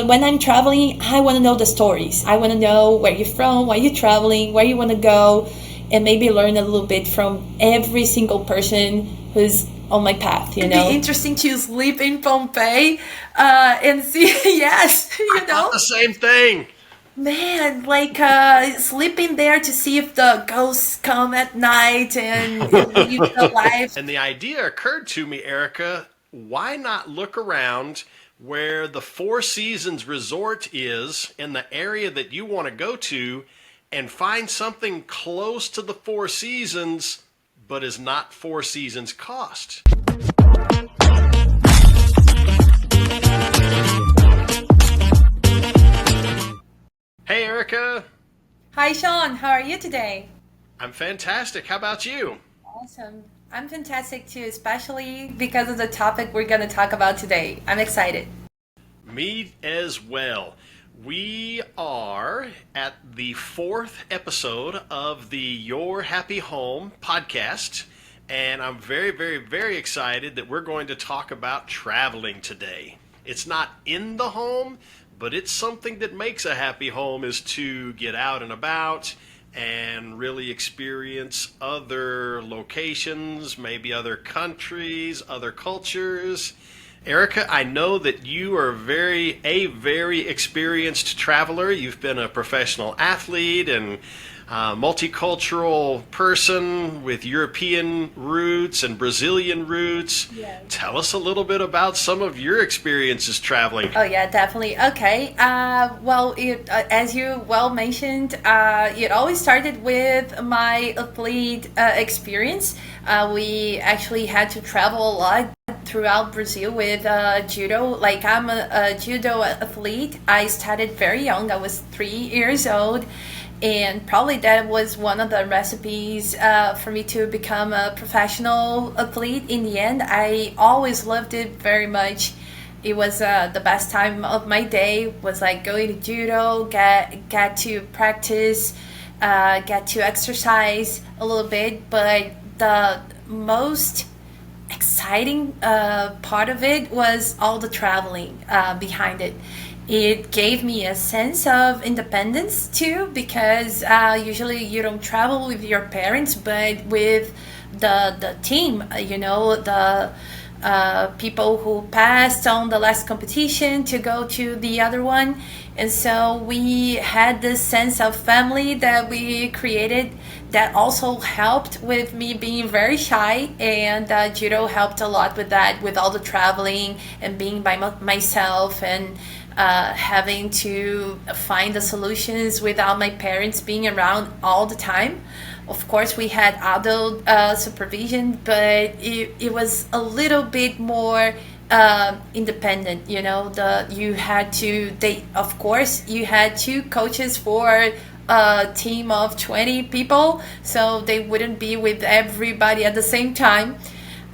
When I'm traveling, I want to know the stories. I want to know where you're from, why you're traveling, where you want to go, and maybe learn a little bit from every single person who's on my path, It'd be interesting to sleep in Pompeii and see, yes, I thought the same thing. Man, like sleeping there to see if the ghosts come at night and leave the life. And the idea occurred to me, Erica, why not look around where the Four Seasons Resort is in the area that you want to go to and find something close to the Four Seasons, but is not Four Seasons cost? Hey, Erica. Hi, Sean. How are you today? I'm fantastic. How about you? Awesome. I'm fantastic too, especially because of the topic we're going to talk about today. I'm excited. Me as well. We are at the 4th episode of the Your Happy Home podcast, and I'm very, very, very excited that we're going to talk about traveling today. It's not in the home, but it's something that makes a happy home is to get out and about and really experience other locations, maybe other countries, other cultures. Erica, I know that you are a very experienced traveler. You've been a professional athlete and multicultural person with European roots and Brazilian roots. Yes. Tell us a little bit about some of your experiences traveling. Oh yeah, definitely. Okay. As you well mentioned, it always started with my athlete experience. We actually had to travel a lot throughout Brazil with judo. Like I'm a judo athlete. I started very young. I was 3 years old. And probably that was one of the recipes for me to become a professional athlete. In the end, I always loved it very much. It was the best time of my day. Was like going to judo, get to practice, get to exercise a little bit. But the most exciting part of it was all the traveling behind it. It gave me a sense of independence too, because usually you don't travel with your parents, but with the team, the people who passed on the last competition to go to the other one. And so we had this sense of family that we created that also helped with me being very shy, and judo helped a lot with that, with all the traveling and being by myself and having to find the solutions without my parents being around all the time. Of course, we had adult supervision, but it was a little bit more independent. You had two coaches for a team of 20 people, so they wouldn't be with everybody at the same time.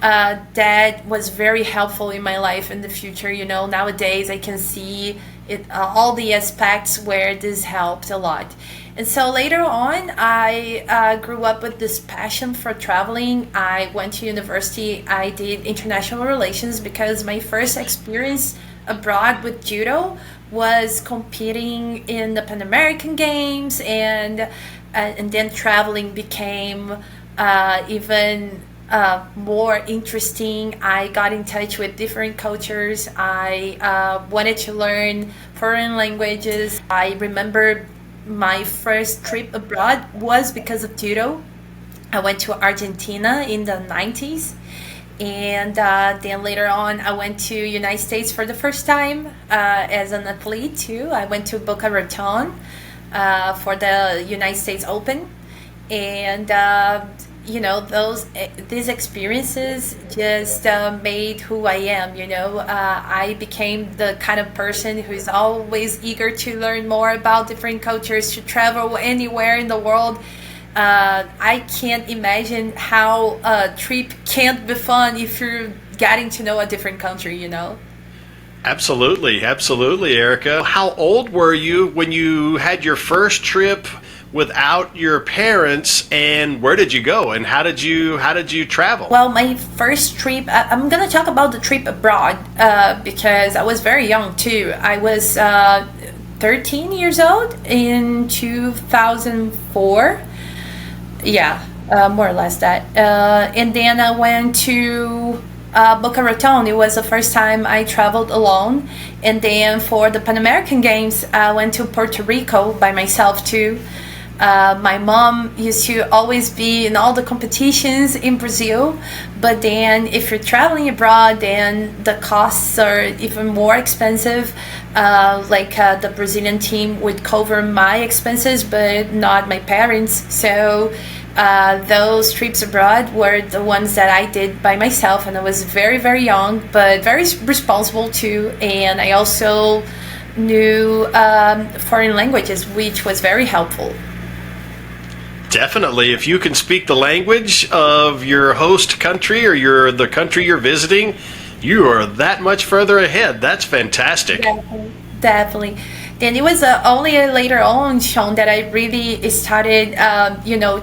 That was very helpful in my life in the future. Nowadays I can see it, all the aspects where this helped a lot. And so later on, I grew up with this passion for traveling. I went to university. I did international relations because my first experience abroad with judo was competing in the Pan American Games, and then traveling became even more interesting. I got in touch with different cultures. I wanted to learn foreign languages. I remember my first trip abroad was because of judo. I went to Argentina in the 90s, and then later on I went to United States for the first time as an athlete too. I went to Boca Raton for the United States Open, and these experiences just made who I am. I became the kind of person who's always eager to learn more about different cultures, to travel anywhere in the world. I can't imagine how a trip can't be fun if you're getting to know a different country. Absolutely, Erica. How old were you when you had your first trip? without your parents, and where did you go, and how did you travel? Well, my first trip, I'm going to talk about the trip abroad because I was very young too. I was 13 years old in 2004. Yeah, more or less that. And then I went to Boca Raton. It was the first time I traveled alone. And then for the Pan American Games, I went to Puerto Rico by myself too. My mom used to always be in all the competitions in Brazil, but then if you're traveling abroad, then the costs are even more expensive. The Brazilian team would cover my expenses, but not my parents. So those trips abroad were the ones that I did by myself, and I was very, very young, but very responsible too. And I also knew foreign languages, which was very helpful. Definitely, if you can speak the language of your host country or the country you're visiting, you are that much further ahead. That's fantastic. Definitely. Definitely. And it was only later on, Sean, that I really started,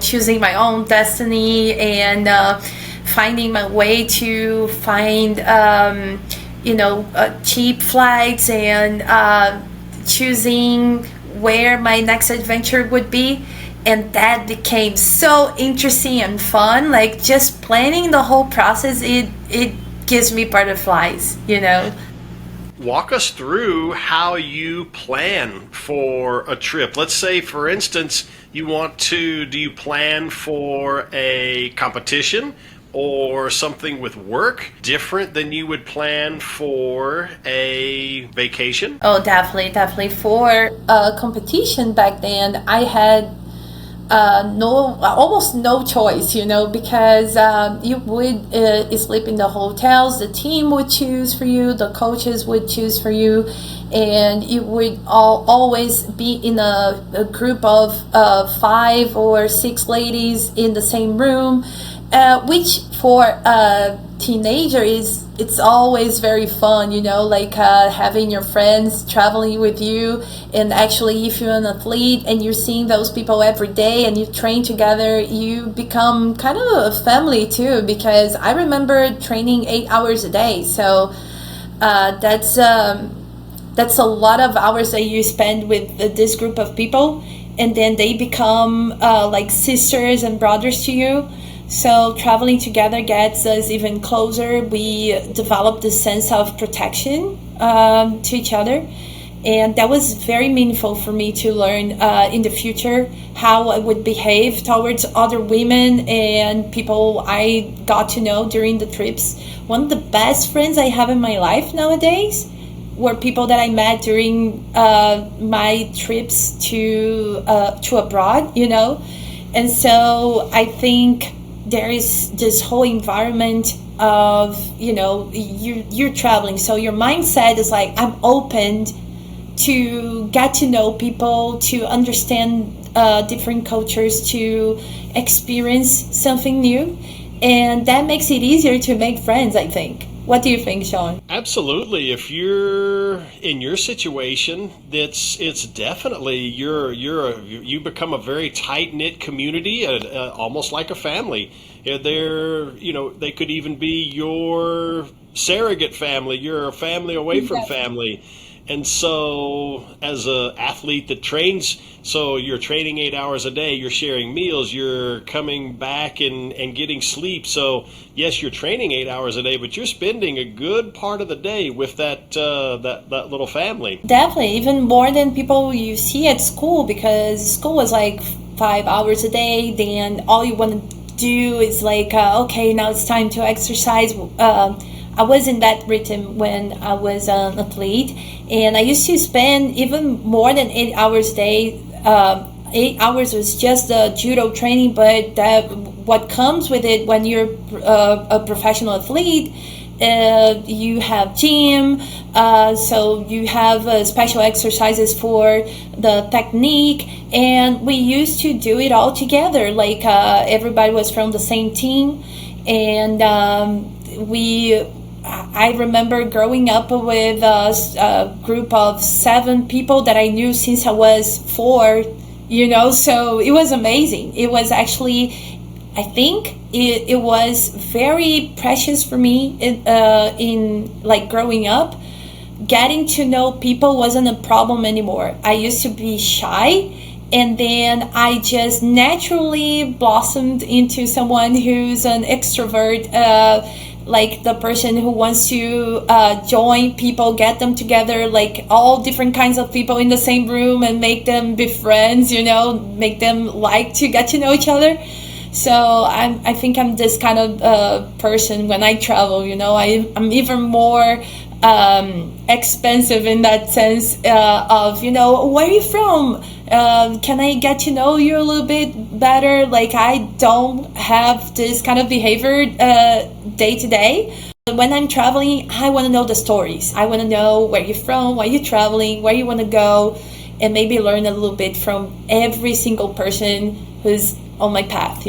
choosing my own destiny and finding my way to find, cheap flights and choosing where my next adventure would be. And that became so interesting and fun. Like just planning the whole process, it gives me butterflies. Walk us through how you plan for a trip. Let's say, for instance, do you plan for a competition or something with work different than you would plan for a vacation? Oh, definitely, definitely. For a competition back then, I had almost no choice, because you would sleep in the hotels. The team would choose for you, the coaches would choose for you, and you would always be in a group of 5 or 6 ladies in the same room, which for a teenager it's always very fun, having your friends traveling with you. And actually, if you're an athlete and you're seeing those people every day and you train together, you become kind of a family too, because I remember training 8 hours a day. So that's a lot of hours that you spend with this group of people, and then they become like sisters and brothers to you. So traveling together gets us even closer. We develop this sense of protection to each other. And that was very meaningful for me to learn in the future how I would behave towards other women and people I got to know during the trips. One of the best friends I have in my life nowadays were people that I met during my trips to abroad, And so I think there is this whole environment of, you're traveling. So your mindset is like, I'm open to get to know people, to understand different cultures, to experience something new. And that makes it easier to make friends, I think. What do you think, Sean? Absolutely. If you're in your situation, it's definitely you become a very tight knit community, almost like a family. They could even be your surrogate family. You're a family away from family. And so, as an athlete that trains, so you're training 8 hours a day, you're sharing meals, you're coming back and getting sleep. So, yes, you're training 8 hours a day, but you're spending a good part of the day with that little family. Definitely, even more than people you see at school, because school was like 5 hours a day. Then all you want to do is like, okay, now it's time to exercise. I was in that rhythm when I was an athlete, and I used to spend even more than 8 hours a day. 8 hours was just the judo training, but what comes with it when you're a professional athlete, you have gym, so you have special exercises for the technique, and we used to do it all together. Like everybody was from the same team, and I remember growing up with a group of 7 people that I knew since I was 4, So it was amazing. It was actually, I think it was very precious for me in like growing up. Getting to know people wasn't a problem anymore. I used to be shy, and then I just naturally blossomed into someone who's an extrovert, like the person who wants to join people, get them together, like all different kinds of people in the same room and make them be friends, make them like to get to know each other. So I think I'm this kind of person when I travel. I'm even more expensive in that sense of where are you from? Can I get to know you a little bit better? Like, I don't have this kind of behavior day to day. When I'm traveling, I want to know the stories. I want to know where you're from, why you're traveling, where you want to go, and maybe learn a little bit from every single person who's on my path.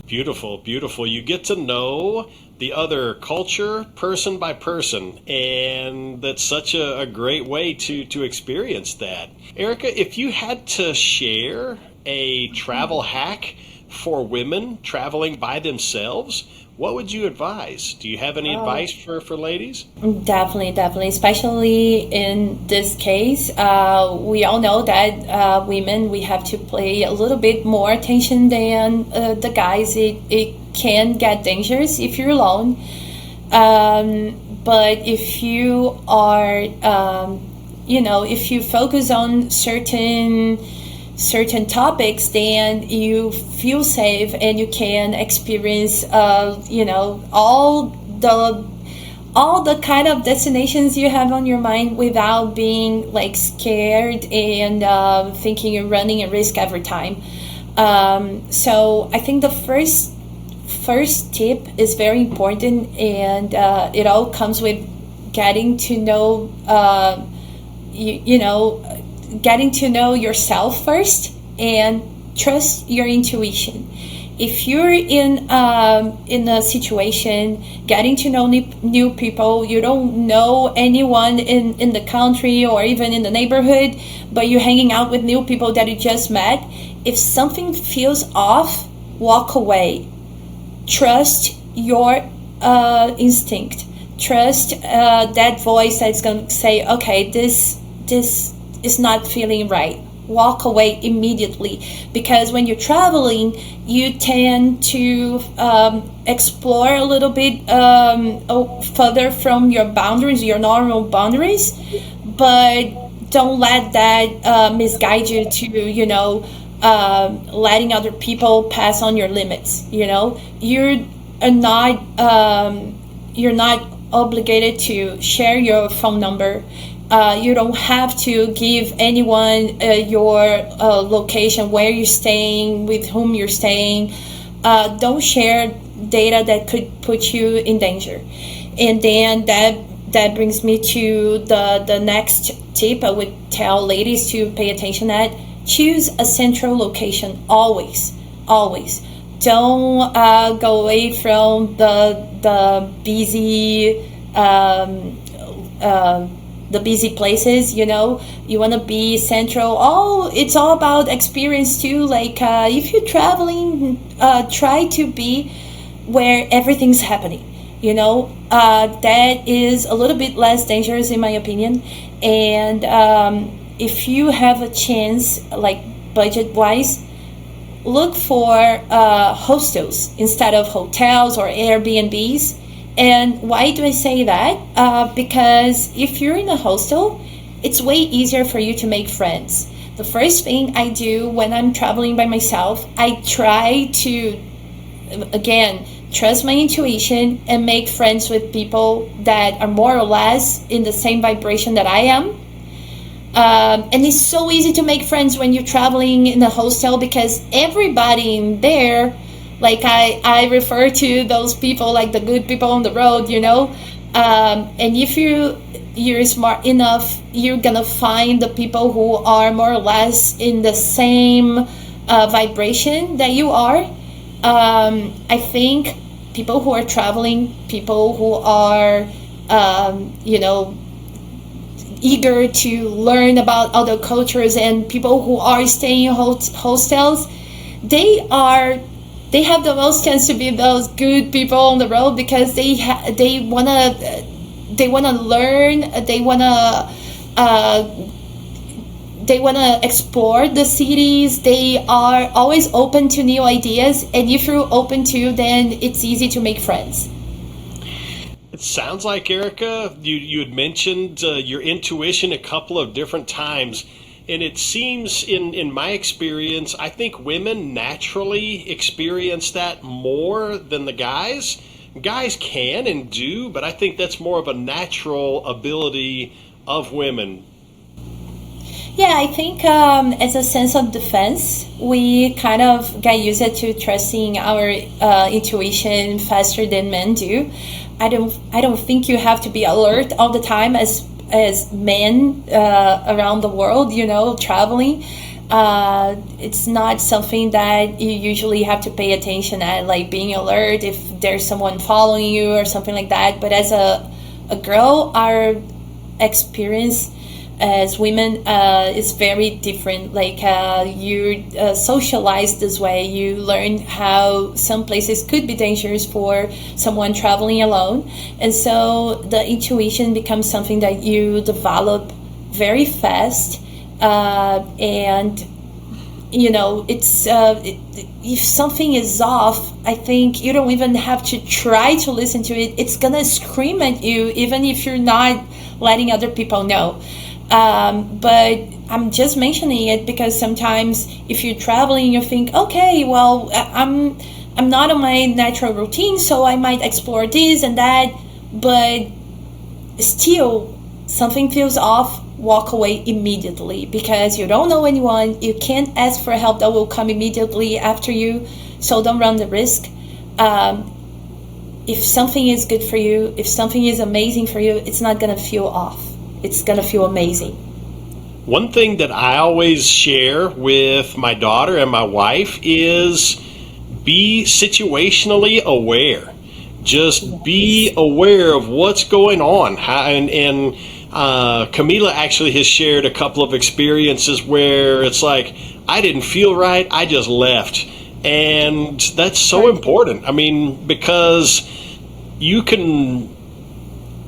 Beautiful, beautiful. You get to know the other culture person by person, and that's such a great way to experience that. Erica, if you had to share a travel hack for women traveling by themselves, what would you advise? Do you have any advice for ladies? Definitely. Especially in this case, we all know that women, we have to pay a little bit more attention than the guys. It can get dangerous if you're alone. But if you are, if you focus on certain topics, then you feel safe and you can experience all the kind of destinations you have on your mind without being like scared and thinking you're running a risk every time. So I think the first tip is very important, and it all comes with getting to know getting to know yourself first and trust your intuition. If you're in a situation getting to know new people, you don't know anyone in the country or even in the neighborhood, but you're hanging out with new people that you just met, if something feels off, walk away. Trust your instinct. Trust that voice that's going to say, okay, this is not feeling right. Walk away immediately, because when you're traveling, you tend to explore a little bit further from your boundaries, your normal boundaries, but don't let that misguide you to letting other people pass on your limits. You're not obligated to share your phone number. You don't have to give anyone your location, where you're staying, with whom you're staying. Don't share data that could put you in danger. And then that brings me to the next tip I would tell ladies to pay attention at. Choose a central location, always. Don't go away from the busy the busy places. You want to be central. It's all about experience too. Like if you're traveling, try to be where everything's happening. That is a little bit less dangerous in my opinion. And if you have a chance, like budget wise, look for hostels instead of hotels or Airbnbs. And why do I say that? Because if you're in a hostel, it's way easier for you to make friends. The first thing I do when I'm traveling by myself, I try to, again, trust my intuition and make friends with people that are more or less in the same vibration that I am. And it's so easy to make friends when you're traveling in a hostel, because everybody in there, like I refer to those people like the good people on the road, and if you're smart enough, you're gonna find the people who are more or less in the same vibration that you are. I think people who are traveling, people who are eager to learn about other cultures, and people who are staying in hostels, they are they have the most chance to be those good people on the road because they wanna learn, they wanna explore the cities. They are always open to new ideas, and if you're open to, then it's easy to make friends. It sounds like, Erica, you had mentioned your intuition a couple of different times. And it seems, in my experience, I think women naturally experience that more than the guys. Guys can and do, but I think that's more of a natural ability of women. Yeah, I think as a sense of defense, we kind of get used to trusting our intuition faster than men do. I don't think you have to be alert all the time as men around the world, traveling. It's not something that you usually have to pay attention at, like being alert if there's someone following you or something like that. But as a girl, our experience as women is very different. Like you're socialized this way. You learn how some places could be dangerous for someone traveling alone, and so the intuition becomes something that you develop very fast. And if something is off, I think you don't even have to try to listen to it. It's gonna scream at you, even if you're not letting other people know. But I'm just mentioning it because sometimes if you're traveling, you think, okay, well, I'm not on my natural routine, so I might explore this and that, but still something feels off. Walk away immediately because you don't know anyone. You can't ask for help that will come immediately after you, so don't run the risk. If something is good for you, if something is amazing for you, it's not gonna feel off. It's gonna feel amazing. One thing that I always share with my daughter and my wife is be situationally aware. Just be aware of what's going on. And Camila actually has shared a couple of experiences where it's like, I didn't feel right, I just left. And that's so important. I mean, because you can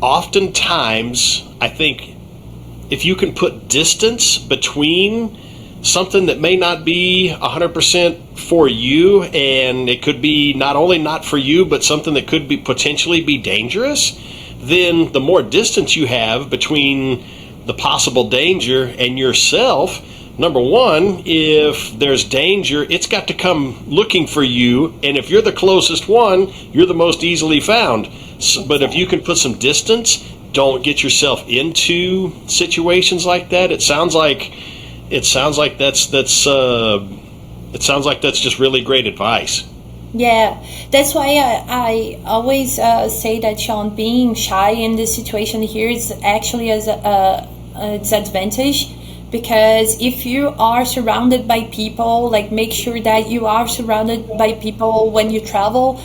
oftentimes, I think, if you can put distance between something that may not be 100% for you, and it could be not only not for you, but something that could be potentially be dangerous, then the more distance you have between the possible danger and yourself, number one, if there's danger, it's got to come looking for you, and if you're the closest one, you're the most easily found. So, but if you can put some distance, don't get yourself into situations like that. It sounds like that's just really great advice. Yeah, that's why I always say that, Sean, being shy in this situation here is actually as a disadvantage, because if you are surrounded by people, like make sure that you are surrounded by people when you travel.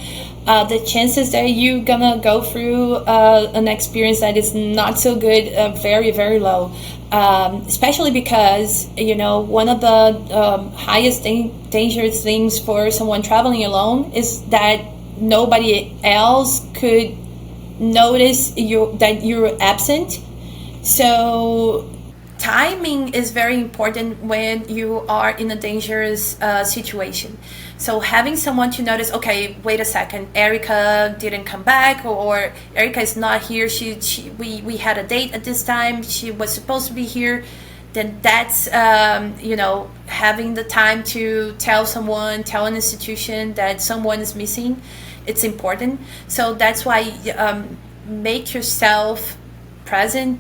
The chances that you're gonna go through an experience that is not so good are very, very low. Especially because, one of the highest dangerous things for someone traveling alone is that nobody else could notice that you're absent. So timing is very important when you are in a dangerous situation. So having someone to notice, okay, wait a second, Erica didn't come back, or Erica is not here. We had a date at this time. She was supposed to be here. Then that's having the time to tell an institution that someone is missing. It's important. So that's why make yourself present.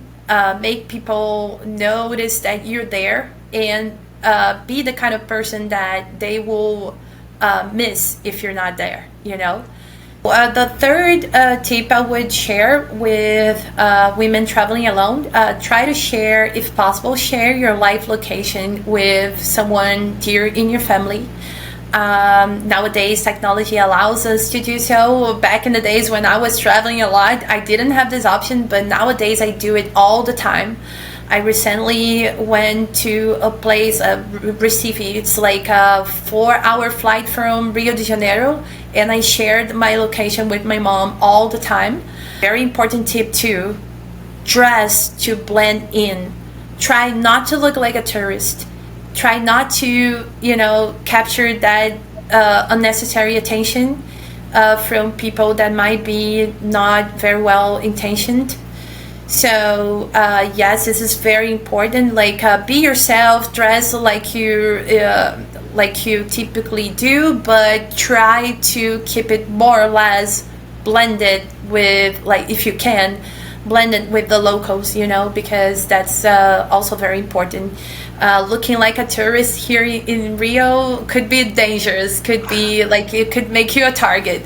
Make people notice that you're there, and be the kind of person that they will miss if you're not there. The third tip I would share with women traveling alone: try to share, if possible, share your live location with someone dear in your family. Nowadays, technology allows us to do so. Back in the days when I was traveling a lot, I didn't have this option, but nowadays I do it all the time. I recently went to a place, Recife. It's like a 4 hour flight from Rio de Janeiro, and I shared my location with my mom all the time. Very important tip too: dress to blend in. Try not to look like a tourist. Try not to, capture that unnecessary attention from people that might be not very well intentioned. So yes, this is very important. Like be yourself, dress like you typically do, but try to keep it more or less blended with, like, if you can, blended with the locals, because that's also very important. Looking like a tourist here in Rio could be dangerous, could be like, it could make you a target.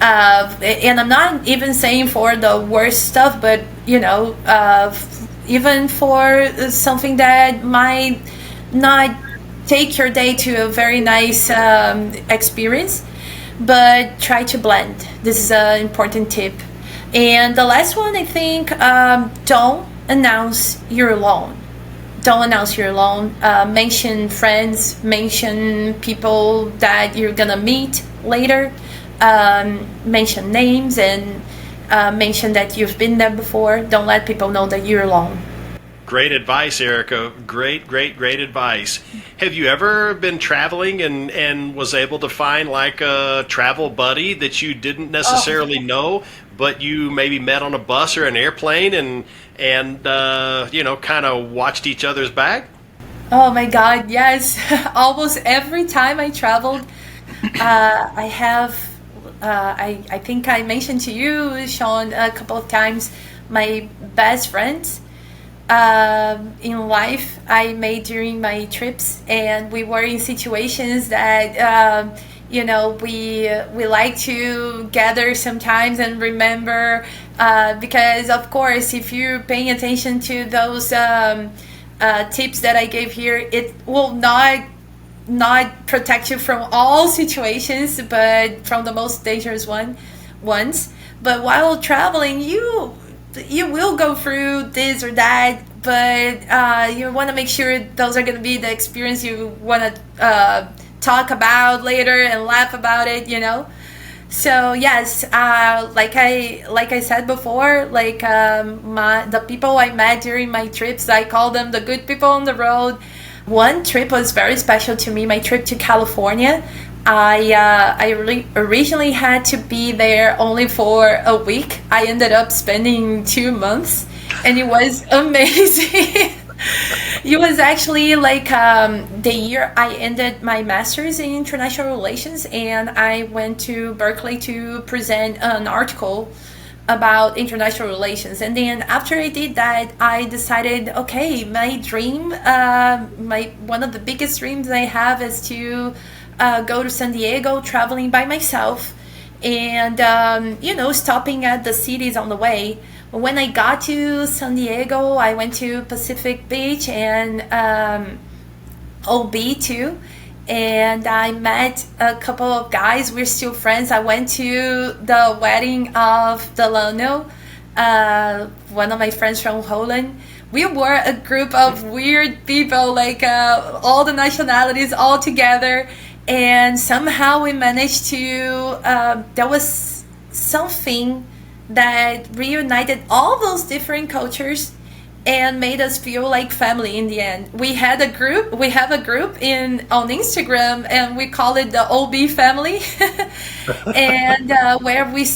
And I'm not even saying for the worst stuff, but even for something that might not take your day to a very nice experience, but try to blend. This is an important tip. And the last one, I think, don't announce you're alone. Don't announce you're alone. Mention friends, mention people that you're gonna meet later. Mention names, and mention that you've been there before. Don't let people know that you're alone. Great advice, Erica. Great advice. Have you ever been traveling and was able to find like a travel buddy that you didn't necessarily know, but you maybe met on a bus or an airplane and kind of watched each other's back? Oh my God, yes. Almost every time I traveled, I have. I think I mentioned to you, Sean, a couple of times, my best friends in life I made during my trips, and we were in situations that we like to gather sometimes and remember, because of course, if you're paying attention to those tips that I gave here, it will not protect you from all situations, but from the most dangerous ones. But while traveling, you will go through this or that, but you want to make sure those are going to be the experience you want to talk about later and laugh about it. So yes, like I said before, like the people I met during my trips, I call them the good people on the road. One trip was very special to me, my trip to California. I originally had to be there only for a week. I ended up spending 2 months, and it was amazing. It was actually like the year I ended my master's in international relations, and I went to Berkeley to present an article about international relations. And then after I did that, I decided, okay, my dream, one of the biggest dreams I have is to go to San Diego, traveling by myself, and stopping at the cities on the way. When I got to San Diego, I went to Pacific Beach and OB too, and I met a couple of guys. We're still friends. I went to the wedding of Delano, one of my friends from Holland. We were a group of weird people, like all the nationalities all together, and somehow we managed to, there was something that reunited all those different cultures and made us feel like family in the end. We have a group on Instagram, and we call it the OB family. And where we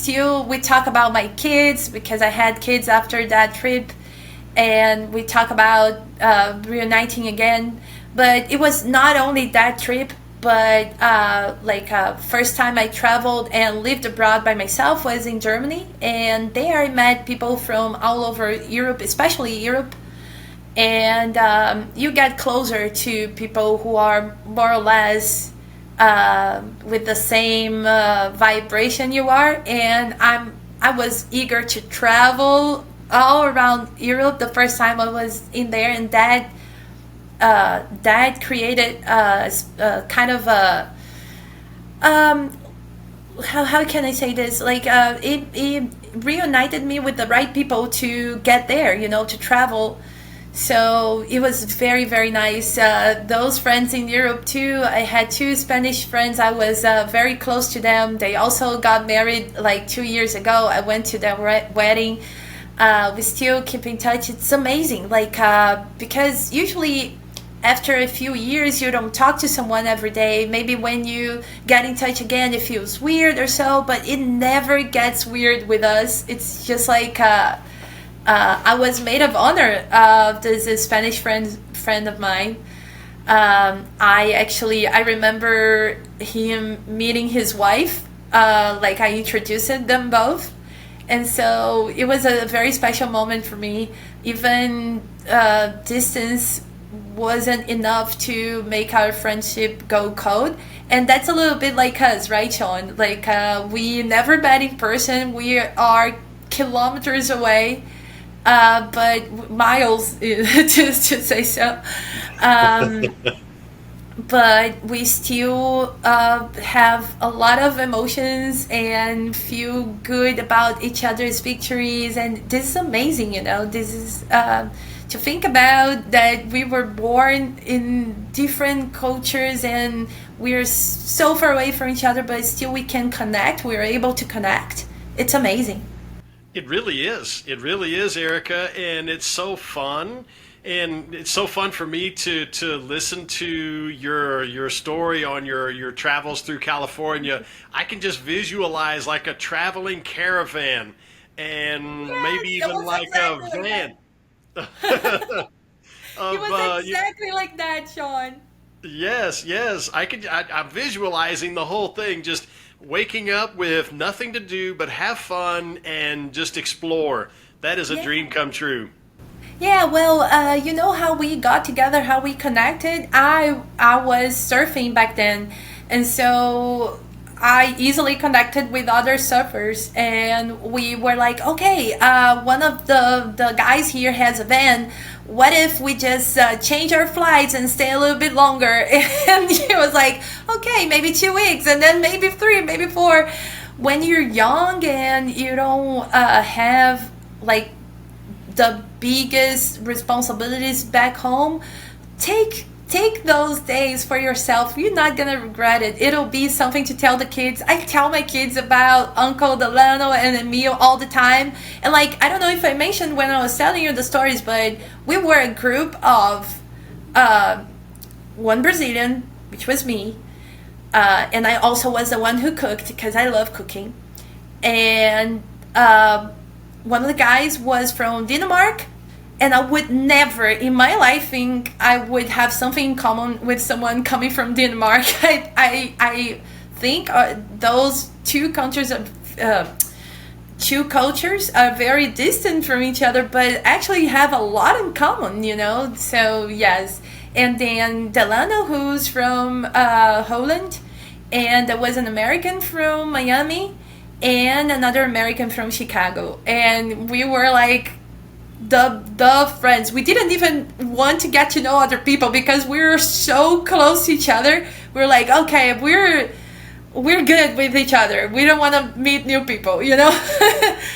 talk about my kids, because I had kids after that trip, and we talk about reuniting again. But it was not only that trip, but first time I traveled and lived abroad by myself was in Germany, and there I met people from all over Europe, especially Europe, and you get closer to people who are more or less with the same vibration you are. And I was eager to travel all around Europe the first time I was in there, and that created kind of a how can I say this? Like it reunited me with the right people to get there, to travel So it was very, very nice. Those friends in Europe too. I had two Spanish friends. I was very close to them. They also got married like 2 years ago. I went to their wedding. We still keep in touch. It's amazing. Like, because usually after a few years, you don't talk to someone every day. Maybe when you get in touch again, it feels weird or so, but it never gets weird with us. It's just like, I was maid of honor of this Spanish friend of mine. I remember him meeting his wife. Like I introduced them both, and so it was a very special moment for me. Even distance wasn't enough to make our friendship go cold. And that's a little bit like us, right, Sean? Like, we never met in person. We are kilometers away, but miles to say so. Um, but we still have a lot of emotions and feel good about each other's victories. And this is amazing, you know. This is to think about that we were born in different cultures and we're so far away from each other, but still we can connect. We're able to connect. It's amazing. It really is. It really is, Erica, and it's so fun. And it's so fun for me to listen to your story on your travels through California. I can just visualize like a traveling caravan and maybe Yes, it even was like a exactly like that. van It of was exactly like that, Sean. yes, yes. I'm visualizing the whole thing, just waking up with nothing to do but have fun and just explore. That is a Yeah. dream come true. Yeah, well, you know how we got together, how we connected? I was surfing back then, and so I easily connected with other surfers, and we were like, okay, one of the guys here has a van. What if we just change our flights and stay a little bit longer? And he was like, okay, maybe 2 weeks, and then maybe three, maybe four. When you're young and you don't have like the biggest responsibilities back home, take those days for yourself. You're not gonna regret it. It'll be something to tell the kids. I tell my kids about Uncle Delano and Emil all the time. And like, I don't know if I mentioned when I was telling you the stories, but we were a group of uh, one Brazilian, which was me, and I also was the one who cooked because I love cooking. And one of the guys was from Denmark, and I would never in my life think I would have something in common with someone coming from Denmark. I think those two countries are, two cultures are very distant from each other, but actually have a lot in common, you know. So yes, and then Delano, who's from Holland, and there was an American from Miami, and another American from Chicago, and we were like the friends. We didn't even want to get to know other people because we were so close to each other. We're like, okay, we're good with each other. We don't want to meet new people, you know.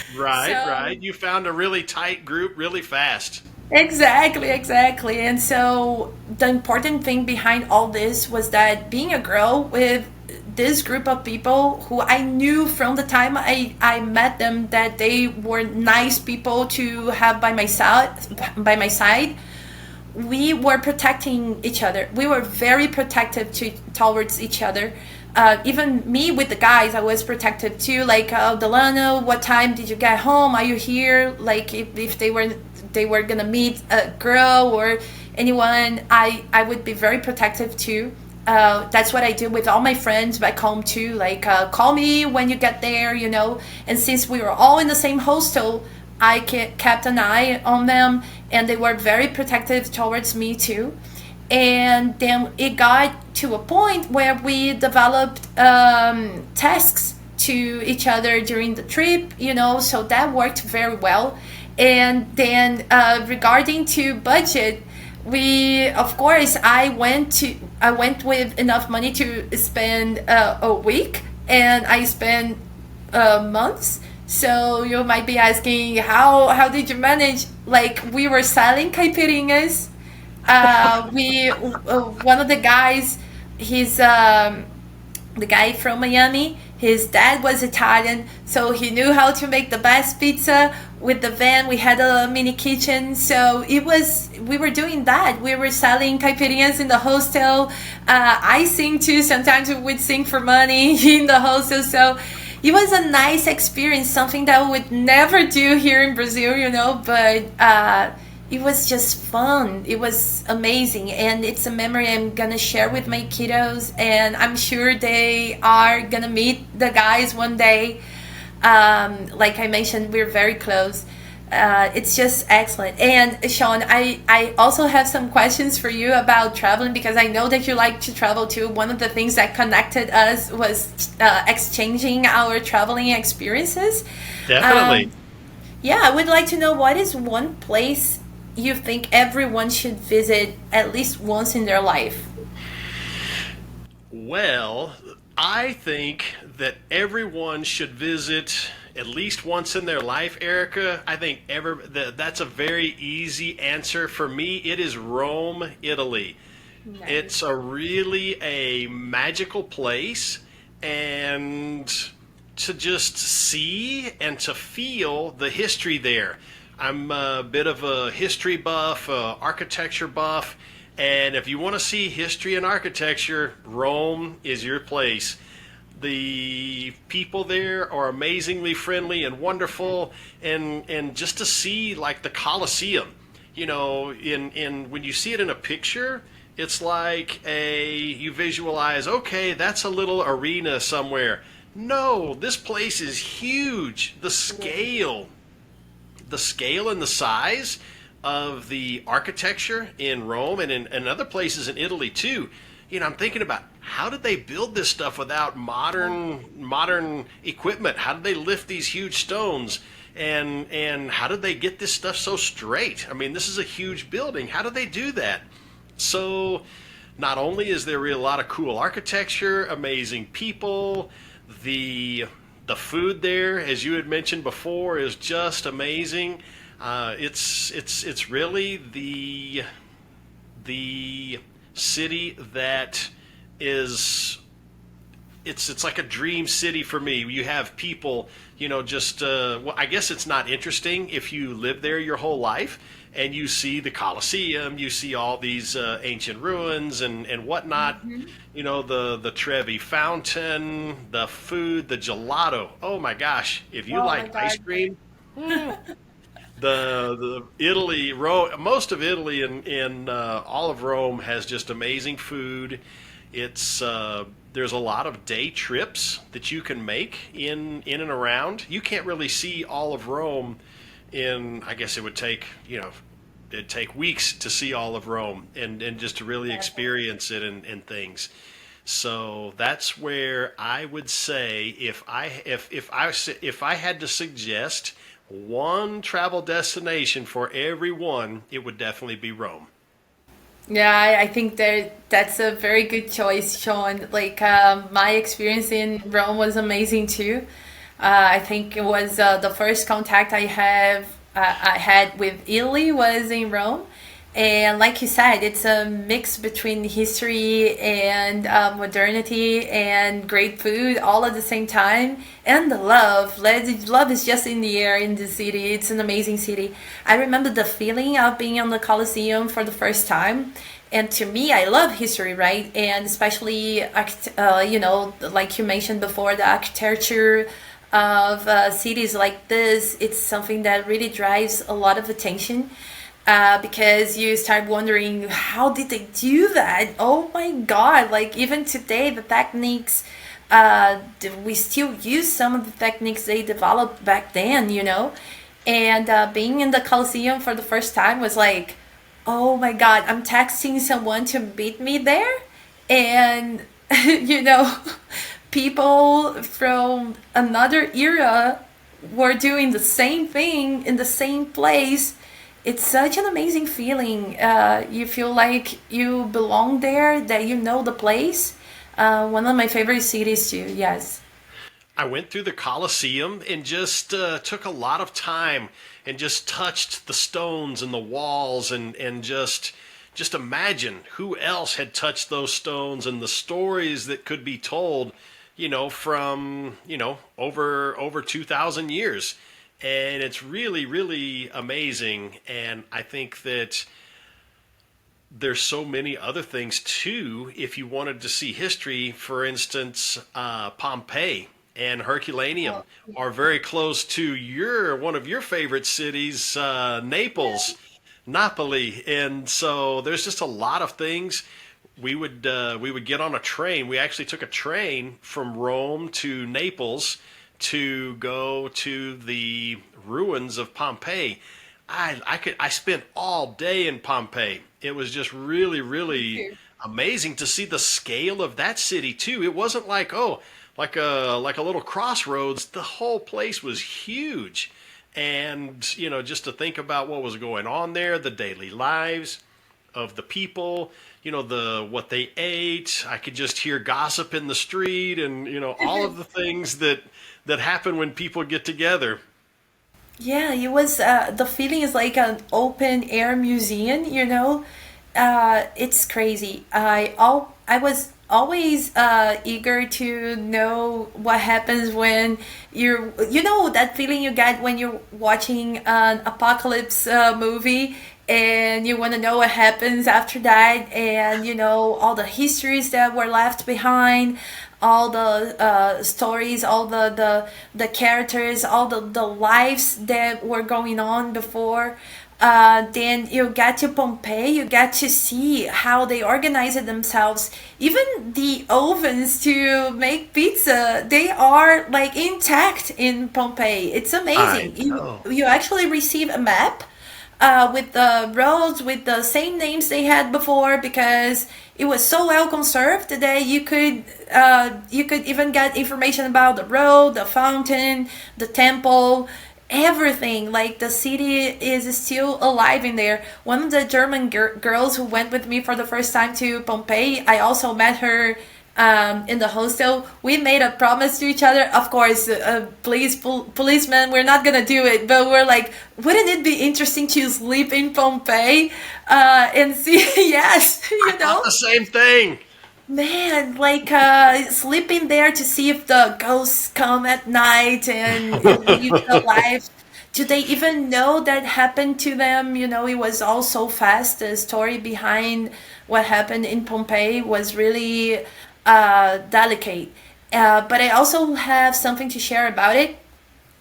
Right, So right. You found a really tight group really fast. exactly, exactly. And so the important thing behind all this was that being a girl with this group of people who I knew from the time I met them that they were nice people to have by my side. We were protecting each other. We were very protective towards each other. Even me with the guys, I was protective too. Like, Delano, what time did you get home? Are you here? Like, if they were gonna meet a girl or anyone, I would be very protective too. That's what I do with all my friends back home too. Like, call me when you get there, you know. And since we were all in the same hostel, I kept an eye on them, and they were very protective towards me too. And then it got to a point where we developed tasks to each other during the trip, you know. So that worked very well. And then regarding to budget, we of course I went with enough money to spend a week, and I spent months So you might be asking, how did you manage? Like, we were selling caipirinhas. We One of the guys, he's the guy from Miami. His dad was Italian, so he knew how to make the best pizza. With the van, we had a mini kitchen, so we were doing that. We were selling caipirinhas in the hostel, I sing too. Sometimes we would sing for money in the hostel, so it was a nice experience, something that we would never do here in Brazil, but it was just fun. It was amazing, and it's a memory I'm gonna share with my kiddos, and I'm sure they are gonna meet the guys one day. Like I mentioned, we're very close. It's just excellent. And Sean, I also have some questions for you about traveling, because I know that you like to travel too. One of the things that connected us was exchanging our traveling experiences. Definitely. Um, yeah, I would like to know, what is one place you think everyone should visit at least once in their life? Well, I think that everyone should visit at least once in their life, Erica. I think that's a very easy answer. For me, it is Rome, Italy. It's Nice. a really a magical place, and to just see and to feel the history there. I'm a bit of a history buff, architecture buff, and if you want to see history and architecture, Rome is your place. The people there are amazingly friendly and wonderful, and just to see like the Colosseum, in when you see it in a picture, it's like a you visualize, okay, that's a little arena somewhere. No, this place is huge. The scale and the size of the architecture in Rome and in other places in Italy too. I'm thinking about, how did they build this stuff without modern equipment? How did they lift these huge stones? And how did they get this stuff so straight? I mean, this is a huge building. How did they do that? So, not only is there really a lot of cool architecture, amazing people, the the food there, as you had mentioned before, is just amazing. It's really the city that is it's like a dream city for me. You have people, just well, I guess it's not interesting if you live there your whole life and you see the Colosseum, you see all these ancient ruins and whatnot. The Trevi Fountain, the food, the gelato. Oh my gosh! If you Oh my like ice God. cream, the Italy, most of Italy and all of Rome has just amazing food. It's there's a lot of day trips that you can make in and around. You can't really see all of Rome in. I guess it would take it'd take weeks to see all of Rome and just to really experience it and things. So that's where I would say, if I had to suggest one travel destination for everyone, it would definitely be Rome. Yeah, I think that's a very good choice, Sean. Like, my experience in Rome was amazing too. I think it was the first contact I had with Italy was in Rome, and like you said, it's a mix between history and modernity and great food all at the same time, and the love. Love is just in the air in the city. It's an amazing city. I remember the feeling of being on the Colosseum for the first time. And to me, I love history, right? And especially, like you mentioned before, the architecture of cities like this. It's something that really drives a lot of attention, because you start wondering, how did they do that? Oh my God! Like, even today, the techniques, we still use some of the techniques they developed back then, And being in the Coliseum for the first time was like, oh my God, I'm texting someone to meet me there. And, you know, people from another era were doing the same thing in the same place. It's such an amazing feeling. You feel like you belong there, that you know the place. One of my favorite cities too. Yes. I went through the Colosseum and just took a lot of time and just touched the stones and the walls and just imagine who else had touched those stones and the stories that could be told, from over 2,000 years, and it's really really amazing. And I think that there's so many other things too. If you wanted to see history, for instance, Pompeii and Herculaneum are very close to your one of your favorite cities, Naples, Napoli, and so there's just a lot of things. We would get on a train. We actually took a train from Rome to Naples to go to the ruins of Pompeii. I spent all day in Pompeii. It was just really really amazing to see the scale of that city too. It wasn't like, oh, like a little crossroads. The whole place was huge, and just to think about what was going on there, the daily lives of the people, the what they ate. I could just hear gossip in the street, and all of the things that happen when people get together. Yeah, it was the feeling is like an open air museum, it's crazy. I was always eager to know what happens when that feeling you get when you're watching an apocalypse movie, and you want to know what happens after that, and all the histories that were left behind, all the stories, all the characters, all the lives that were going on before. Then you get to Pompeii, you get to see how they organized themselves. Even the ovens to make pizza, they are like intact in Pompeii. It's I amazing. You know. you actually receive a map with the roads with the same names they had before, because it was so well conserved that you could even get information about the road, the fountain, the temple, everything. Like the city is still alive in there. One of the German girls who went with me for the first time to Pompeii, I also met her in the hostel. We made a promise to each other. Of course, policemen, we're not gonna do it, but we're like, wouldn't it be interesting to sleep in Pompeii and see? Yes, I thought the same thing. man, like sleeping there to see if the ghosts come at night and leave the life. Do they even know that happened to them? It was all so fast. The story behind what happened in Pompeii was really delicate. But I also have something to share about it.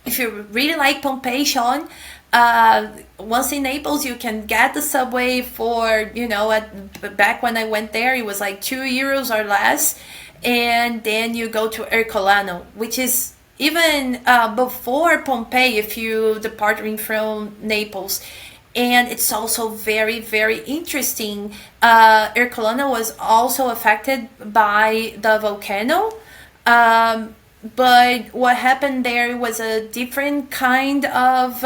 If you really like Pompeii, Sean, once in Naples, you can get the subway for, back when I went there, it was like €2 or less. And then you go to Ercolano, which is even before Pompeii if you departing from Naples. And it's also very, very interesting. Ercolano was also affected by the volcano. Um, but what happened there was a different kind of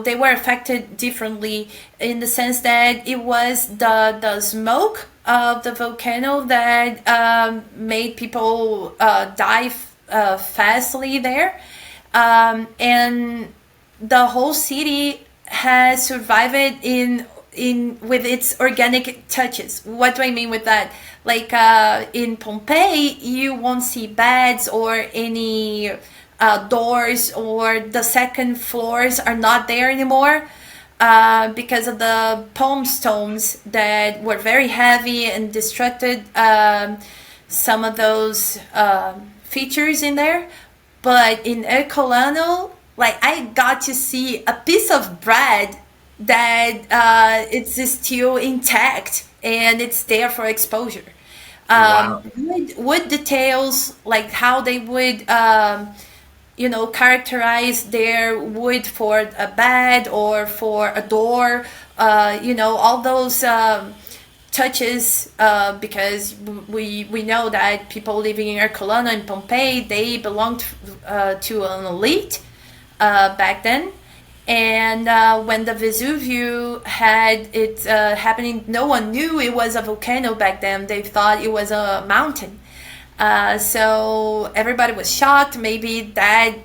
they were affected differently, in the sense that it was the smoke of the volcano that made people die fastly there, and the whole city has survived in with its organic touches. What do I mean with that? Like in Pompeii, you won't see beds or any doors, or the second floors are not there anymore because of the palm stones that were very heavy and destructed some of those features in there. But in Ercolano, like I got to see a piece of bread that it's still intact and it's there for exposure. Wow. Wood details, like how they would characterize their wood for a bed or for a door, all those touches, because we know that people living in Ercolano and Pompeii, they belonged to an elite back then. And when the Vesuvio had it happening, no one knew it was a volcano back then. They thought it was a mountain. So everybody was shocked. Maybe that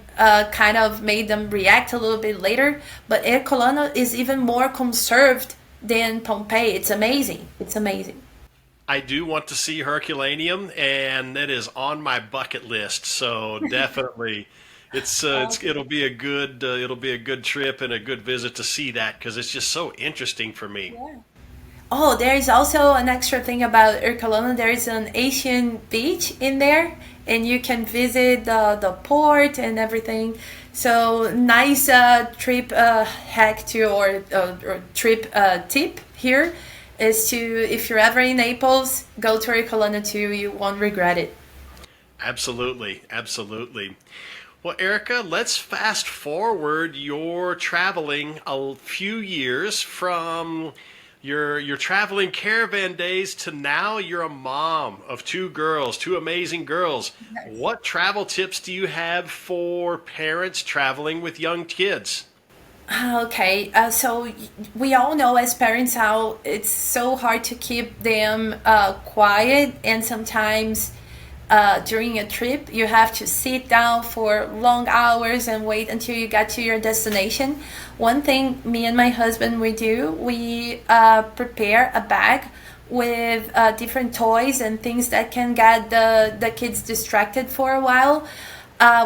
kind of made them react a little bit later. But Ercolano is even more conserved than Pompeii. It's amazing. It's amazing. I do want to see Herculaneum, and it is on my bucket list. So definitely, it'll be a good trip and a good visit to see that because it's just so interesting for me. Oh, there is also an extra thing about Ercolano. There is an Asian beach in there, and you can visit the port and everything. So nice trip hack to or trip tip here is to, if you're ever in Naples, go to Ercolano too. You won't regret it. Absolutely, absolutely. Well, Erica, let's fast forward your traveling a few years from your traveling caravan days to now you're a mom of two girls, two amazing girls. What travel tips do you have for parents traveling with young kids? Okay, so we all know as parents how it's so hard to keep them quiet, and sometimes during a trip you have to sit down for long hours and wait until you get to your destination. One thing me and my husband we do, we prepare a bag with different toys and things that can get the kids distracted for a while.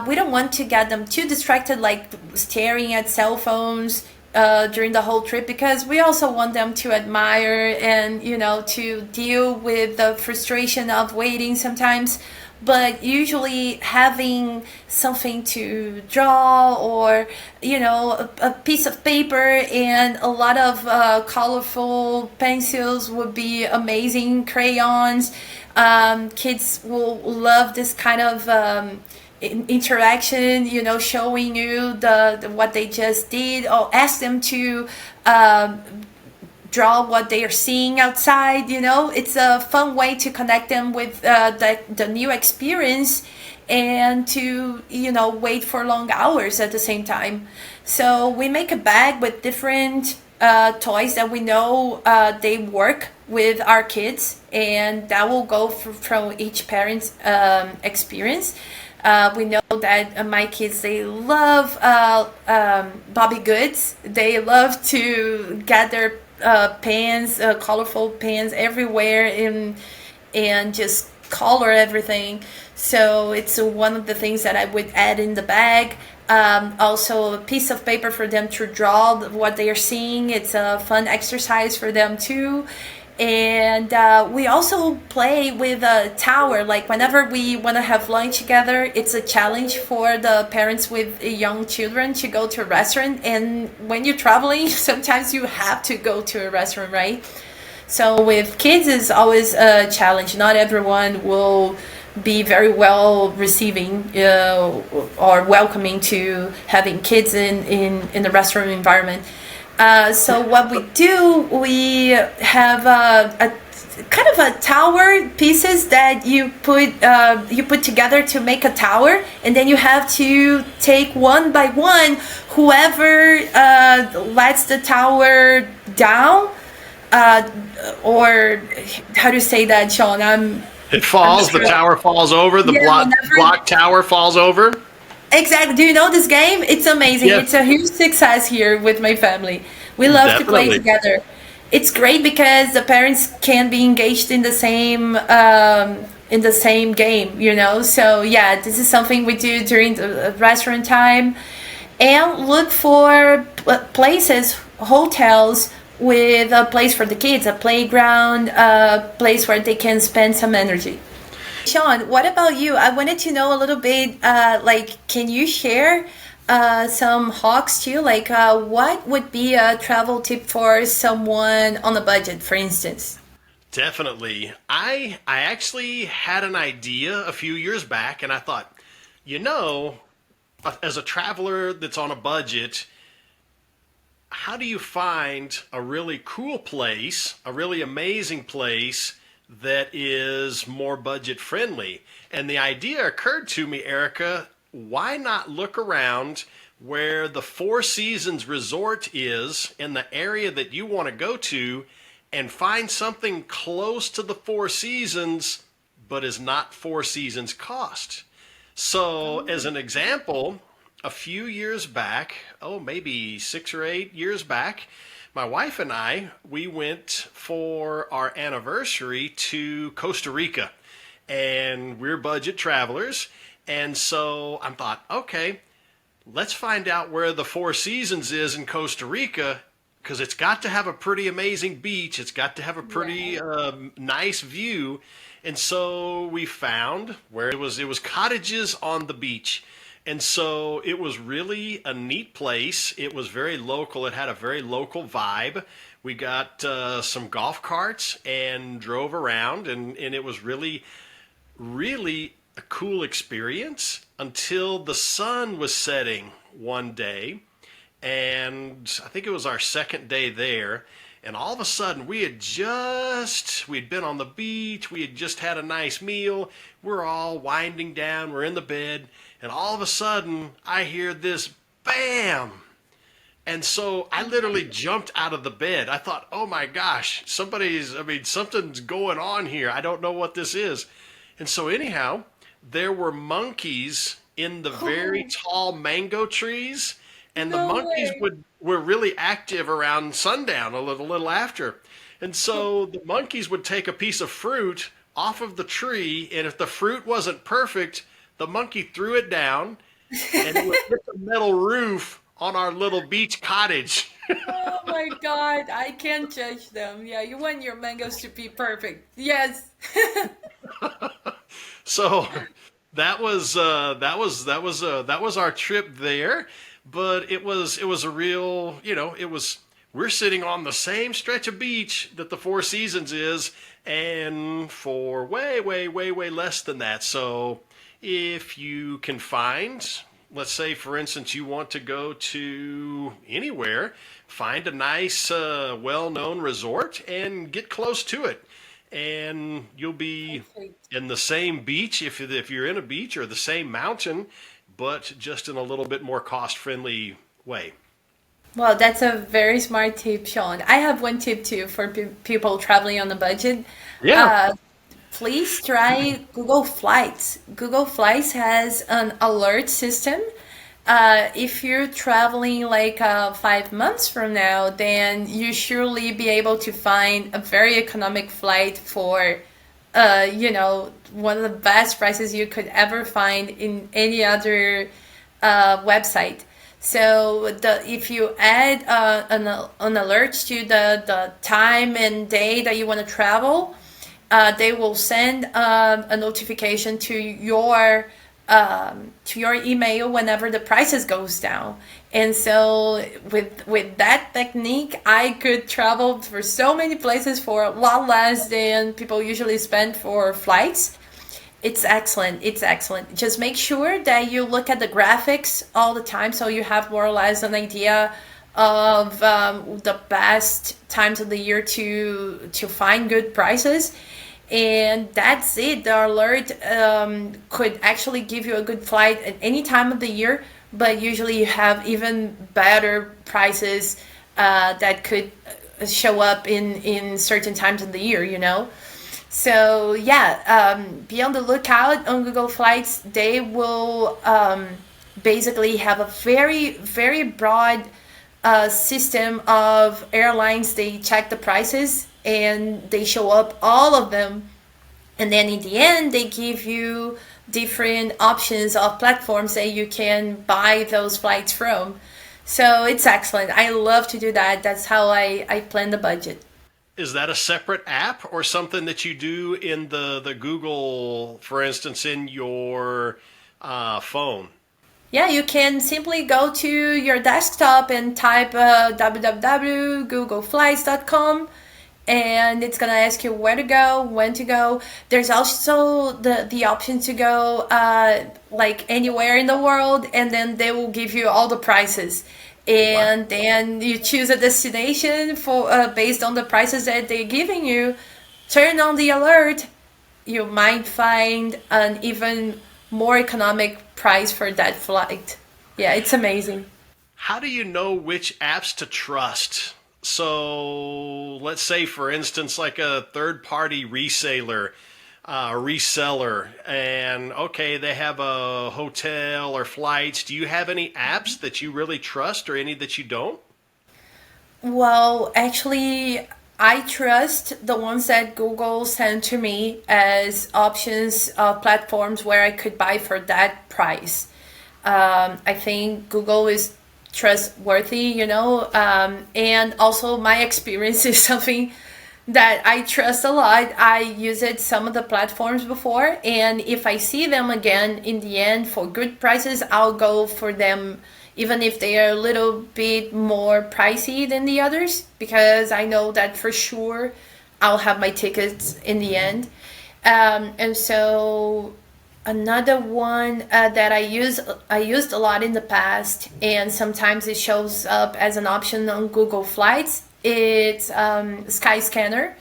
We don't want to get them too distracted, like staring at cell phones during the whole trip, because we also want them to admire and, to deal with the frustration of waiting sometimes. But usually having something to draw, or a piece of paper and a lot of colorful pencils would be amazing. Crayons, kids will love this kind of interaction, showing you the what they just did, or ask them to draw what they are seeing outside. It's a fun way to connect them with the new experience, and to wait for long hours at the same time. So we make a bag with different toys that we know they work with our kids, and that will go from each parent's experience. We know that my kids, they love Bobby Goods. They love to get their pens, colorful pens everywhere, and just color everything. So it's one of the things that I would add in the bag. Also, a piece of paper for them to draw what they are seeing. It's a fun exercise for them too. And we also play with a tower. Like whenever we want to have lunch together, it's a challenge for the parents with young children to go to a restaurant. And when you're traveling, sometimes you have to go to a restaurant, right? So with kids, it's always a challenge. Not everyone will be very well receiving or welcoming to having kids in the restaurant environment. So what we do, we have a kind of a tower pieces that you put together to make a tower, and then you have to take one by one. Whoever lets the tower down, or how do you say that, Sean? It falls, the tower falls over, the block tower falls over. Exactly. Do you know this game? It's amazing. Yes. It's a huge success here with my family. We love to play Definitely. together. It's great because the parents can be engaged in the same game. So yeah, this is something we do during the restaurant time, and look for places, hotels with a place for the kids, a playground, a place where they can spend some energy. Sean, what about you? I wanted to know a little bit, can you share some hawks too? Like, what would be a travel tip for someone on a budget, for instance? Definitely. I actually had an idea a few years back, and I thought, you know, as a traveler that's on a budget, how do you find a really cool place, a really amazing place that is more budget friendly? And the idea occurred to me, Erica, why not look around where the Four Seasons Resort is in the area that you want to go to and find something close to the Four Seasons but is not Four Seasons cost. So, as an example, a few years back, oh, maybe 6 or 8 years back, my wife and I, we went for our anniversary to Costa Rica. And we're budget travelers. And so I thought, okay, let's find out where the Four Seasons is in Costa Rica because it's got to have a pretty amazing beach. It's got to have a pretty nice view. And so we found where it was cottages on the beach. And so it was really a neat place. It was very local. It had a very local vibe. We got some golf carts and drove around, and it was really a cool experience until the sun was setting one day. And I think it was our second day there. And all of a sudden, we'd been on the beach, we had just had a nice meal, we're all winding down, we're in the bed, and all of a sudden, I hear this bam! And so I literally jumped out of the bed. I thought, oh my gosh, something's going on here. I don't know what this is. And so anyhow, there were monkeys in the very tall mango trees, and the No monkeys way. were really active around sundown, a little after. And so the monkeys would take a piece of fruit off of the tree, and if the fruit wasn't perfect, the monkey threw it down, and it would hit the metal roof on our little beach cottage. Oh my God, I can't judge them. Yeah, you want your mangoes to be perfect. Yes. So that was our trip there, but it was a real, we're sitting on the same stretch of beach that the Four Seasons is, and for way way way way less than that. So if you can find, let's say for instance you want to go to anywhere, find a nice well-known resort and get close to it, and you'll be Perfect. in the same beach if you're in a beach, or the same mountain, but just in a little bit more cost-friendly way. Well, that's a very smart tip, Sean. I have one tip too for people traveling on a budget. Yeah. Uh, Please try Google Flights. Google Flights has an alert system. If you're traveling like 5 months from now, then you surely be able to find a very economic flight for, one of the best prices you could ever find in any other website. So if you add an alert to the time and day that you want to travel, they will send a notification to your email whenever the prices goes down. And so with that technique, I could travel for so many places for a lot less than people usually spend for flights. It's excellent. It's excellent. Just make sure that you look at the graphics all the time so you have more or less an idea of the best times of the year to find good prices. And that's it. The alert could actually give you a good flight at any time of the year, but usually you have even better prices that could show up in certain times of the year. So yeah, be on the lookout on Google Flights. They will basically have a very, very broad system of airlines. They check the prices and they show up all of them. And then in the end, they give you different options of platforms that you can buy those flights from. So it's excellent. I love to do that. That's how I plan the budget. Is that a separate app or something that you do in the Google, for instance, in your phone? Yeah, you can simply go to your desktop and type www.googleflights.com, and it's gonna ask you where to go, when to go. There's also the option to go like anywhere in the world, and then they will give you all the prices. Wow. And then you choose a destination for based on the prices that they're giving you. Turn on the alert, you might find an even more economic price for that flight. Yeah, it's amazing. How do you know which apps to trust? So let's say, for instance, like a third party reseller. reseller, and okay, they have a hotel or flights. Do you have any apps that you really trust or any that you don't? Well, actually, I trust the ones that Google sent to me as options of platforms where I could buy for that price. I think Google is trustworthy, and also my experience is something that I trust a lot. I use it some of the platforms before, and if I see them again in the end for good prices, I'll go for them, even if they are a little bit more pricey than the others, because I know that for sure I'll have my tickets in the end. And so another one that I used a lot in the past, and sometimes it shows up as an option on Google Flights. It's Skyscanner,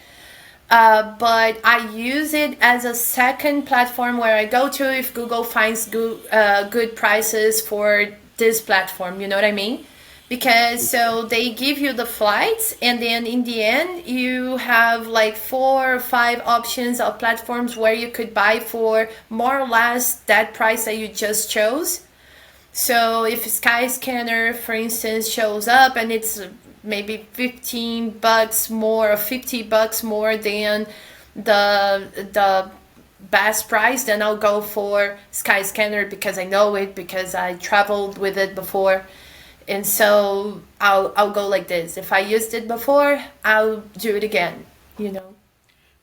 but I use it as a second platform where I go to if Google finds good prices for this platform. You know what I mean? Because so they give you the flights, and then in the end you have like 4 or 5 options of platforms where you could buy for more or less that price that you just chose. So if Skyscanner, for instance, shows up and it's maybe 15 bucks more or 50 bucks more than the best price, then I'll go for Skyscanner because I know it, because I traveled with it before. And so I'll go like this. If I used it before, I'll do it again, you know.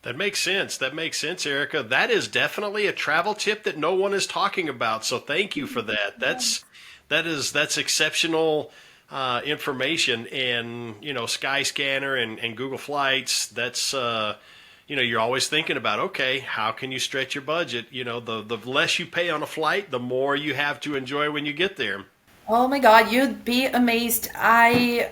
That makes sense. That makes sense, Erica. That is definitely a travel tip that no one is talking about. So thank you for that. That's exceptional information. And Skyscanner and Google Flights. That's you're always thinking about, okay, how can you stretch your budget? The less you pay on a flight, the more you have to enjoy when you get there. Oh my God, you'd be amazed. I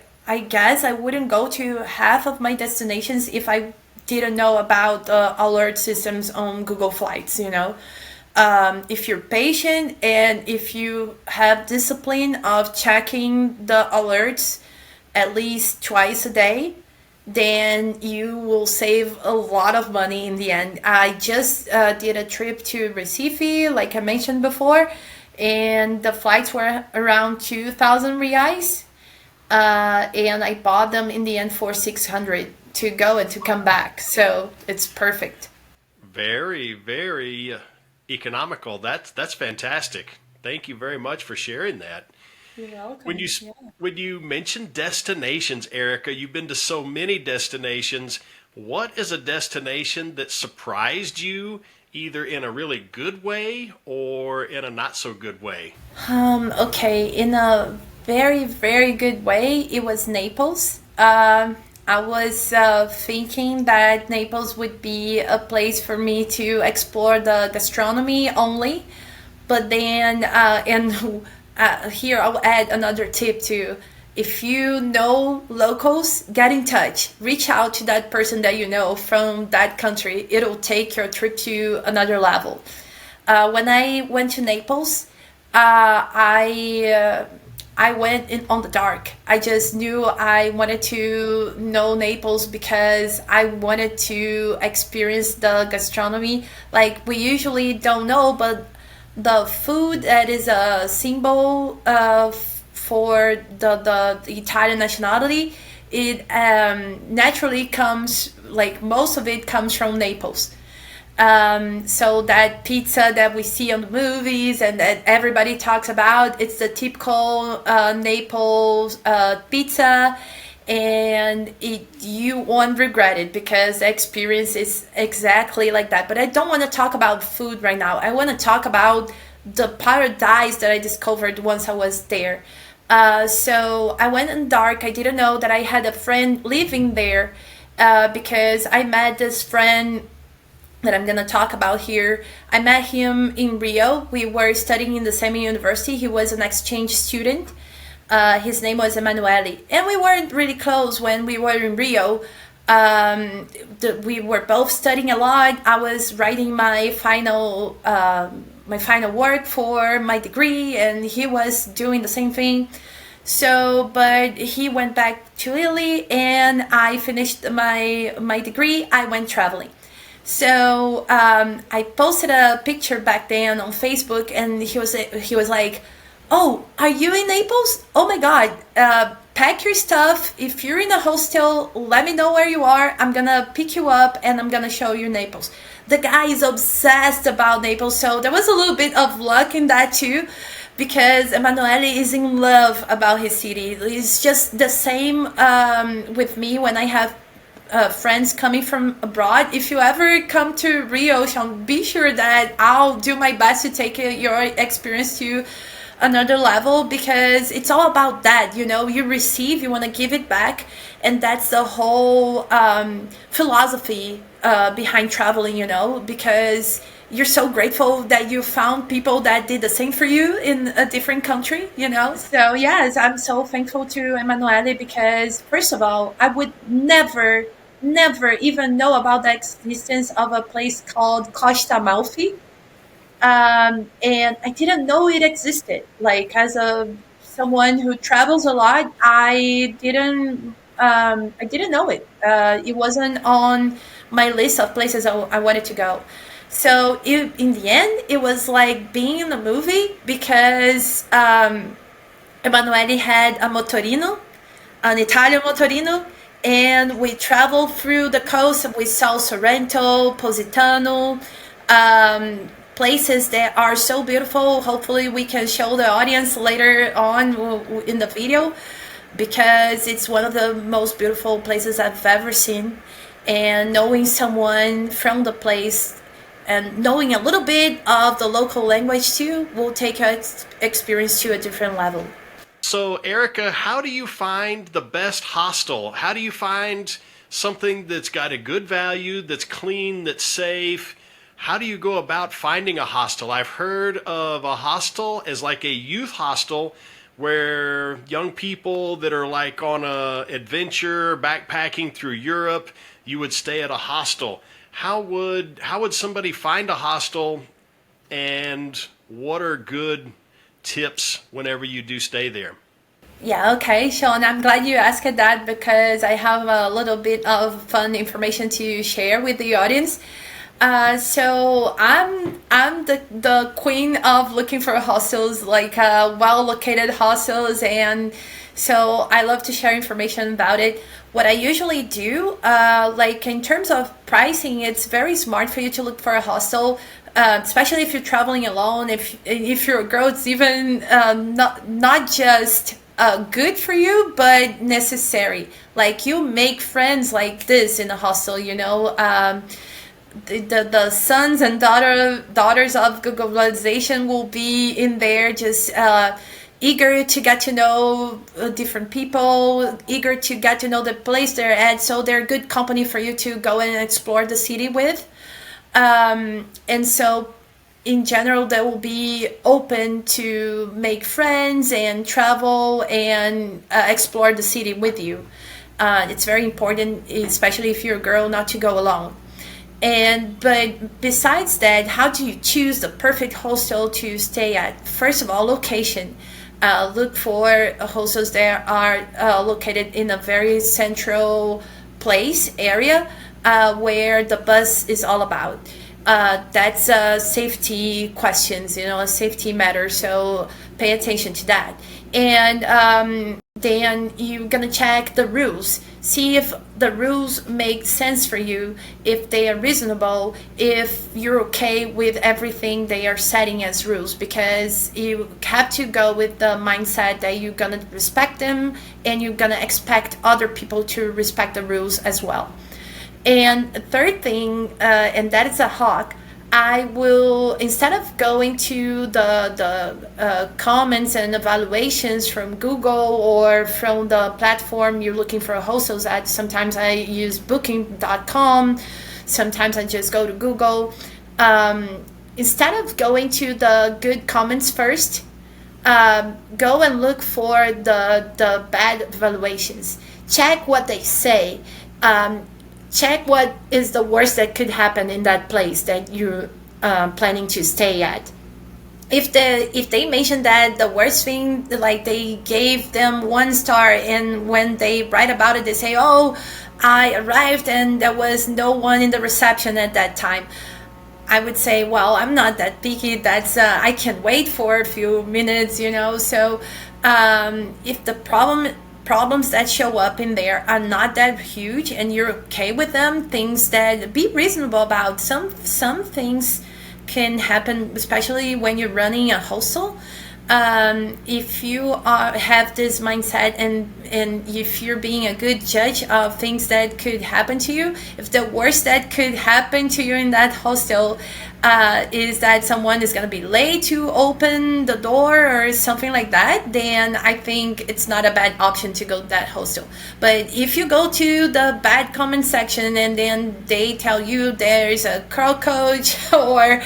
guess I wouldn't go to half of my destinations if I didn't know about the alert systems on Google Flights, If you're patient and if you have discipline of checking the alerts at least twice a day, then you will save a lot of money in the end. I just did a trip to Recife, like I mentioned before, and the flights were around 2,000 reais, and I bought them in the end for 600 to go and to come back. So it's perfect. Very, very economical. That's fantastic. Thank you very much for sharing that. You're When you welcome. s- Yeah. when you mention destinations, Erica, you've been to so many destinations. What is a destination that surprised you, either in a really good way or in a not so good way? Okay, in a very, very good way, it was Naples. I was thinking that Naples would be a place for me to explore the gastronomy only, but then, and here I'll add another tip too. If you know locals, get in touch. Reach out to that person that you know from that country. It'll take your trip to another level. When I went to Naples, I went in on the dark. I just knew I wanted to know Naples because I wanted to experience the gastronomy. Like we usually don't know, but the food that is a symbol of for the Italian nationality, it naturally comes, like most of it comes from Naples. So that pizza that we see on the movies and that everybody talks about, it's the typical Naples pizza, and you won't regret it because the experience is exactly like that. But I don't want to talk about food right now. I want to talk about the paradise that I discovered once I was there. So I went in dark. I didn't know that I had a friend living there because I met this friend that I'm gonna talk about here. I met him in Rio. We were studying in the same university. He was an exchange student. His name was Emanuele, and we weren't really close when we were in Rio. We were both studying a lot. I was writing my final work for my degree, and he was doing the same thing. So, but he went back to Italy, and I finished my degree. I went traveling. So I posted a picture back then on Facebook, and he was like, "Oh, are you in Naples? Oh my God! Pack your stuff. If you're in a hostel, let me know where you are. I'm gonna pick you up, and I'm gonna show you Naples." The guy is obsessed about Naples, so there was a little bit of luck in that too, because Emanuele is in love about his city. It's just the same with me when I have friends coming from abroad. If you ever come to Rio, Sean, be sure that I'll do my best to take your experience to another level, because it's all about that. You receive, you want to give it back, and that's the whole philosophy behind traveling. Because you're so grateful that you found people that did the same for you in a different country. So yes, I'm so thankful to Emanuele, because first of all, I would never even know about the existence of a place called Costa Amalfi. And I didn't know it existed. Like, as a someone who travels a lot, I didn't know it. It wasn't on my list of places I wanted to go. So in the end, it was like being in a movie, because Emanuele had a motorino, an Italian motorino, and we traveled through the coast. We saw Sorrento, Positano, places that are so beautiful. Hopefully, we can show the audience later on in the video, because it's one of the most beautiful places I've ever seen. And knowing someone from the place and knowing a little bit of the local language too will take our experience to a different level. So, Erica, how do you find the best hostel? How do you find something that's got a good value, that's clean, that's safe? How do you go about finding a hostel? I've heard of a hostel as like a youth hostel where young people that are like on a adventure backpacking through Europe, you would stay at a hostel. How would somebody find a hostel, and what are good tips whenever you do stay there? Yeah, okay, Sean, I'm glad you asked that, because I have a little bit of fun information to share with the audience. So I'm the queen of looking for hostels, like well located hostels, and so I love to share information about it. What I usually do, like in terms of pricing, it's very smart for you to look for a hostel, especially if you're traveling alone. If you're a girl, it's even not just good for you, but necessary. Like, you make friends like this in a hostel. The sons and daughters of globalization will be in there, just eager to get to know different people, eager to get to know the place they're at, so they're good company for you to go and explore the city with. And so in general, they will be open to make friends and travel and explore the city with you. It's very important, especially if you're a girl, not to go alone. But besides that, how do you choose the perfect hostel to stay at? First of all, location. Look for hostels that are located in a very central place area, where the bus is all about. That's safety questions, a safety matter. So pay attention to that. And then you're gonna check the rules. See if the rules make sense for you, if they are reasonable, if you're okay with everything they are setting as rules, because you have to go with the mindset that you're gonna respect them, and you're gonna expect other people to respect the rules as well. And third thing, and that is a hawk, I will, instead of going to the comments and evaluations from Google or from the platform you're looking for hostels at. Sometimes I use booking.com, sometimes I just go to Google. Instead of going to the good comments first, go and look for the bad evaluations. Check what they say. Check what is the worst that could happen in that place that you're planning to stay at. If they mention that the worst thing, like they gave them 1 star, and when they write about it, they say, "Oh, I arrived and there was no one in the reception at that time, I would say, well, I'm not that picky. That's I can wait for a few minutes, you know. So if the problems that show up in there are not that huge and you're okay with them, things that be reasonable about. Some things can happen, especially when you're running a hostel. If you have this mindset and if you're being a good judge of things that could happen to you, if the worst that could happen to you in that hostel is that someone is going to be late to open the door or something like that, then I think it's not a bad option to go to that hostel. But if you go to the bad comment section and then they tell you there's a cockroach or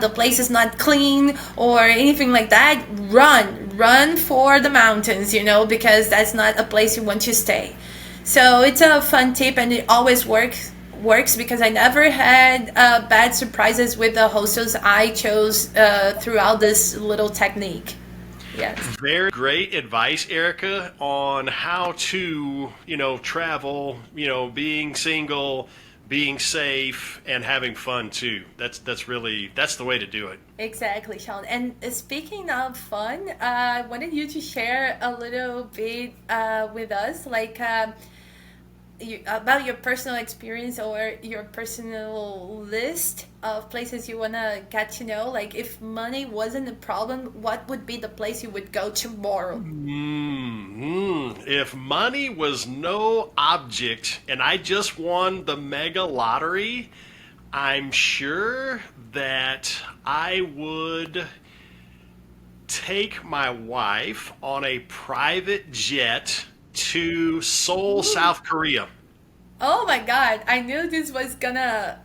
the place is not clean or anything like that, run for the mountains, you know, because that's not a place you want to stay. So it's a fun tip, and it always works because I never had bad surprises with the hostels I chose throughout this little technique. Yes. Very great advice, Erica, on how to, travel, being single, being safe, and having fun too. That's the way to do it. Exactly, Sean. And speaking of fun, I wanted you to share a little bit with us, like about your personal experience or your personal list of places you want to get to know. Like, if money wasn't a problem, what would be the place you would go tomorrow? If money was no object and I just won the mega lottery, I'm sure that I would take my wife on a private jet to Seoul, South Korea. Oh my God, I knew this was gonna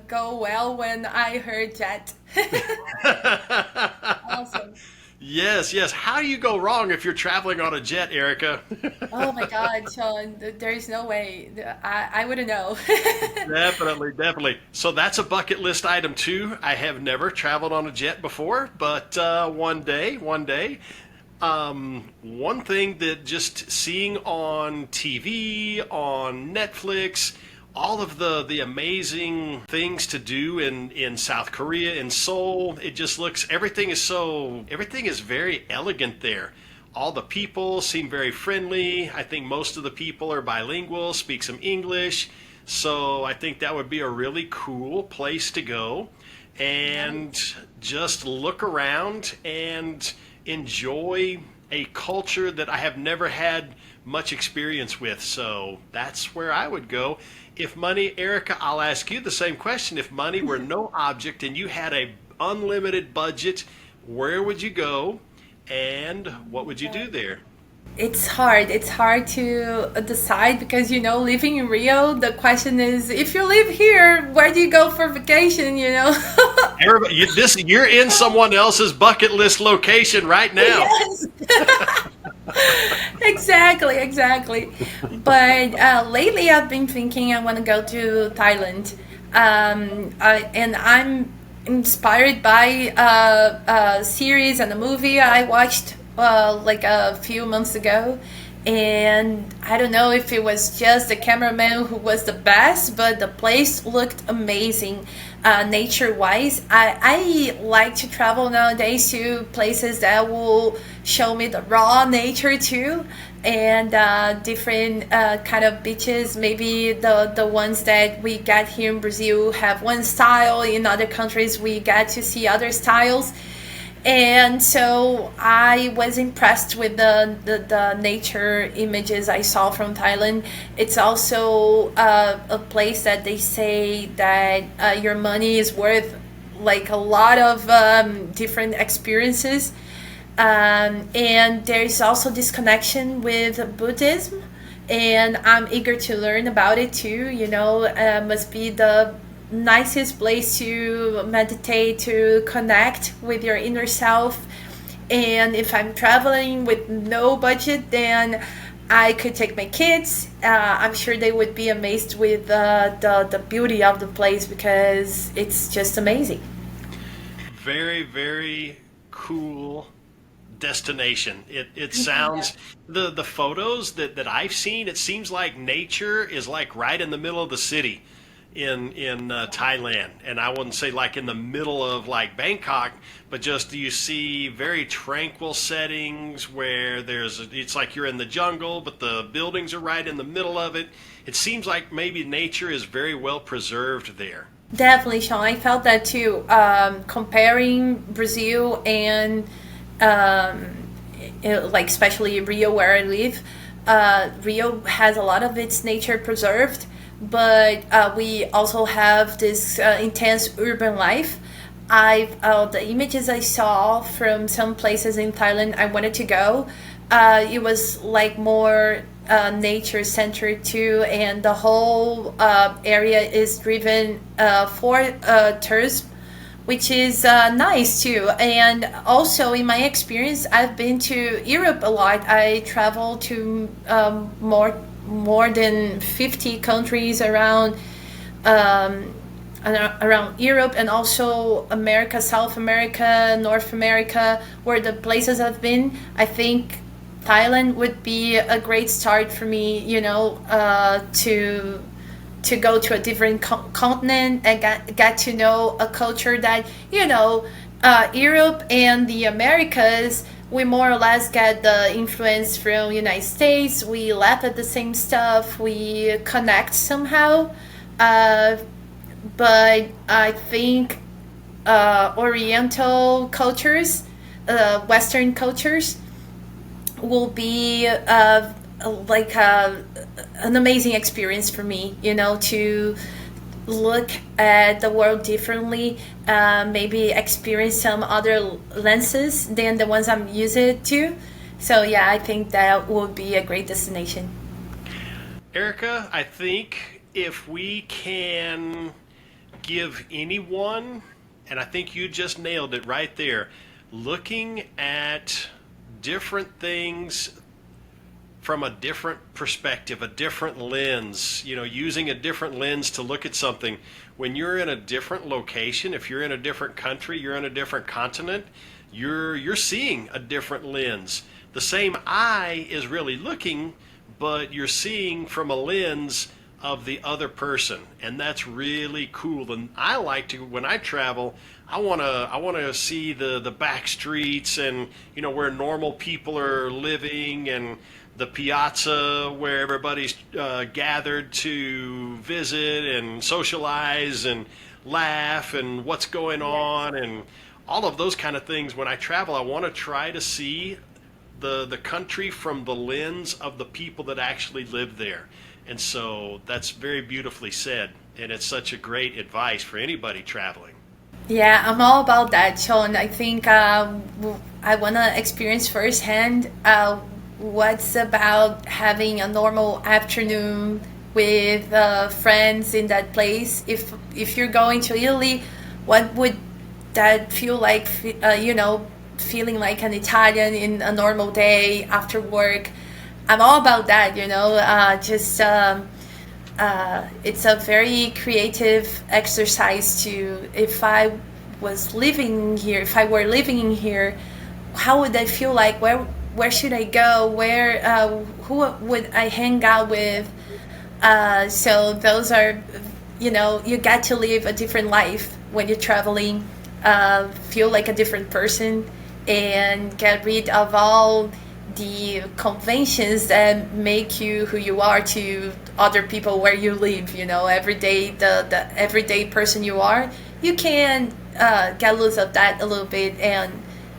go well when I heard that. Awesome. Yes, yes. How do you go wrong if you're traveling on a jet, Erica? Oh my God, Sean, there's no way. I wouldn't know. Definitely, definitely. So that's a bucket list item too. I have never traveled on a jet before, but one day, one day. One thing that just seeing on TV, on Netflix, all of the amazing things to do in South Korea, in Seoul, it just looks, everything is very elegant there. All the people seem very friendly. I think most of the people are bilingual, speak some English. So I think that would be a really cool place to go and just look around and enjoy a culture that I have never had much experience with. So that's where I would go. If money, Erica, I'll ask you the same question. If money were no object and you had a unlimited budget, where would you go and what would you do there? It's hard. It's hard to decide because, you know, living in Rio, the question is, if you live here, where do you go for vacation, you know? Everybody, you're in someone else's bucket list location right now. Yes. Exactly, exactly. But lately I've been thinking I want to go to Thailand. And I'm inspired by a series and a movie I watched like a few months ago. And I don't know if it was just the cameraman who was the best, but the place looked amazing nature wise. I like to travel nowadays to places that will show me the raw nature too, and different kind of beaches. Maybe the ones that we got here in Brazil have one style, in other countries we get to see other styles. And so I was impressed with the nature images I saw from Thailand. It's also a place that they say that your money is worth like a lot of different experiences. And there's also this connection with Buddhism, and I'm eager to learn about it too. You know, must be the nicest place to meditate, to connect with your inner self. And if I'm traveling with no budget, then I could take my kids. I'm sure they would be amazed with the beauty of the place because it's just amazing. Very, very cool destination. It sounds the photos that I've seen. It seems like nature is like right in the middle of the city in Thailand, and I wouldn't say like in the middle of like Bangkok, but just you see very tranquil settings where it's like you're in the jungle, but the buildings are right in the middle of it. It seems like maybe nature is very well preserved there. Definitely, Sean. I felt that too. Comparing Brazil and um, like especially Rio where I live, Rio has a lot of its nature preserved, but we also have this intense urban life. The images I saw from some places in Thailand I wanted to go, it was like more nature centered too, and the whole area is driven for tourism, which is nice too. And also, in my experience, I've been to Europe a lot. I traveled to more than 50 countries um, around Europe, and also America, South America, North America, where the places I've been. I think Thailand would be a great start for me, to go to a different continent and get to know a culture that, Europe and the Americas, we more or less get the influence from United States. We laugh at the same stuff. We connect somehow. Uh, but I think Oriental cultures, Western cultures, will be like an amazing experience for me, to look at the world differently, maybe experience some other lenses than the ones I'm used to. So, yeah, I think that would be a great destination. Erica, I think if we can give anyone, and I think you just nailed it right there, looking at different things from a different perspective, a different lens, using a different lens to look at something. When you're in a different location, if you're in a different country, you're in a different continent, you're seeing a different lens. The same eye is really looking, but you're seeing from a lens of the other person, and that's really cool. And I like to, when I travel, I want to see the back streets, and where normal people are living, and the piazza where everybody's gathered to visit and socialize and laugh, and what's going on, and all of those kind of things. When I travel, I want to try to see the country from the lens of the people that actually live there. And so that's very beautifully said, and it's such a great advice for anybody traveling. Yeah, I'm all about that, Sean. I think I want to experience firsthand what's about having a normal afternoon with friends in that place. If you're going to Italy, what would that feel like? Feeling like an Italian in a normal day after work. I'm all about that. Just. It's a very creative exercise to, if I were living in here, how would I feel like? Where should I go? Who would I hang out with? So those are, you get to live a different life when you're traveling, feel like a different person, and get rid of all the conventions that make you who you are to other people where you live. Every day, the everyday person you are, you can get loose of that a little bit and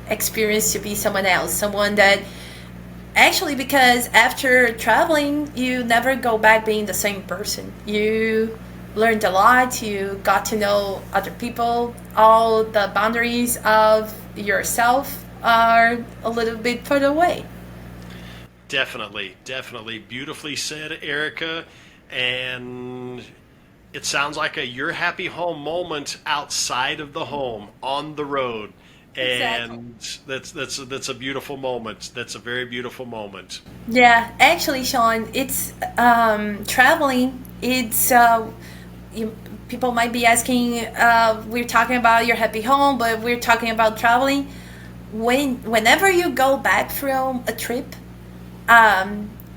experience to be someone else, someone that actually, because after traveling you never go back being the same person. You learned a lot, you got to know other people, all the boundaries of yourself are a little bit put away. Definitely, definitely. Beautifully said, Erica. And it sounds like a your happy home moment outside of the home, on the road. Exactly. And that's a beautiful moment. That's a very beautiful moment. Yeah, actually, Sean, it's traveling. It's people might be asking, we're talking about your happy home, but we're talking about traveling. whenever you go back from a trip,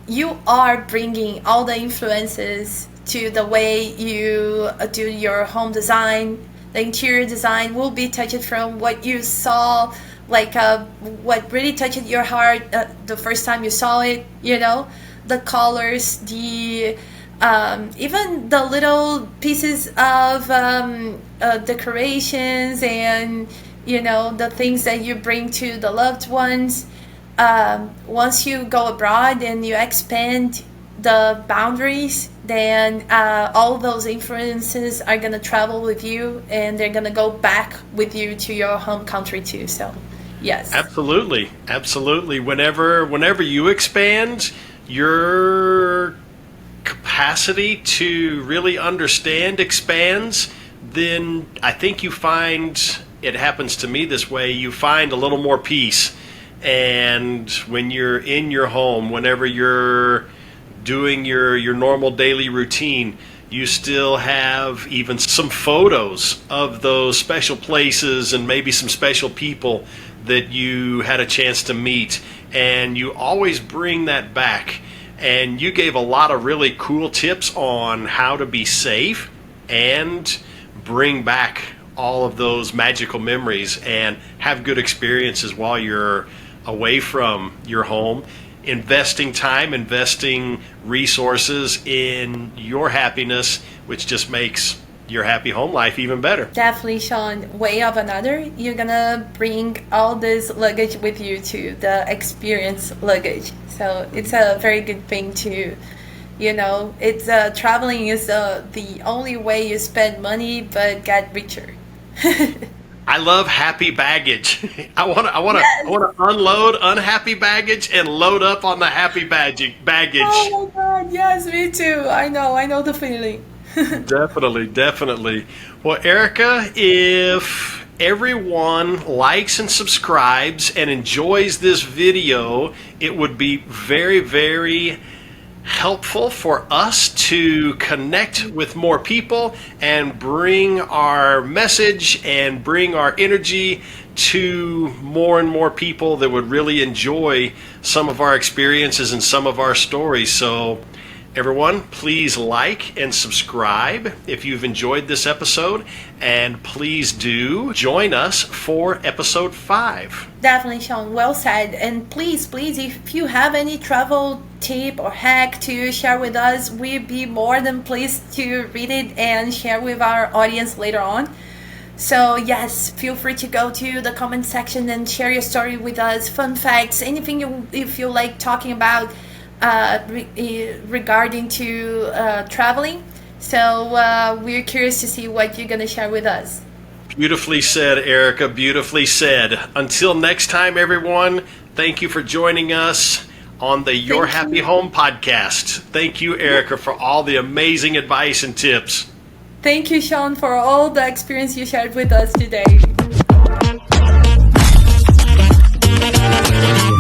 you are bringing all the influences to the way you do your home design. The interior design will be touched from what you saw, like what really touched your heart the first time you saw it. The colors, the even the little pieces of decorations, and the things that you bring to the loved ones. Once you go abroad and you expand the boundaries, then all those influences are going to travel with you, and they're going to go back with you to your home country too. So yes, absolutely. Whenever you expand, your capacity to really understand expands, then I think you find, it happens to me this way, you find a little more peace. And when you're in your home, whenever you're doing your normal daily routine, you still have even some photos of those special places and maybe some special people that you had a chance to meet, and you always bring that back. And you gave a lot of really cool tips on how to be safe and bring back all of those magical memories and have good experiences while you're away from your home, investing time, investing resources in your happiness, which just makes your happy home life even better. Definitely, Sean. Way of another, you're gonna bring all this luggage with you to the experience luggage. So it's a very good thing to, it's traveling is the only way you spend money but get richer. I love happy baggage. I want to unload unhappy baggage and load up on the happy baggage. Oh my God! Yes, me too. I know the feeling. Definitely. Well, Erica, if everyone likes and subscribes and enjoys this video, it would be very, very helpful for us to connect with more people and bring our message and bring our energy to more and more people that would really enjoy some of our experiences and some of our stories. So everyone, please like and subscribe if you've enjoyed this episode, and please do join us for episode 5. Definitely, Sean. Well said. And please, if you have any travel tip or hack to share with us, we'd be more than pleased to read it and share with our audience later on. So yes, feel free to go to the comment section and share your story with us, fun facts, anything you feel like talking about regarding to traveling. So we're curious to see what you're going to share with us. Beautifully said, Erica. Beautifully said. Until next time, everyone, thank you for joining us on the Your Happy Home podcast. Thank you, Erica, for all the amazing advice and tips. Thank you, Sean, for all the experience you shared with us today.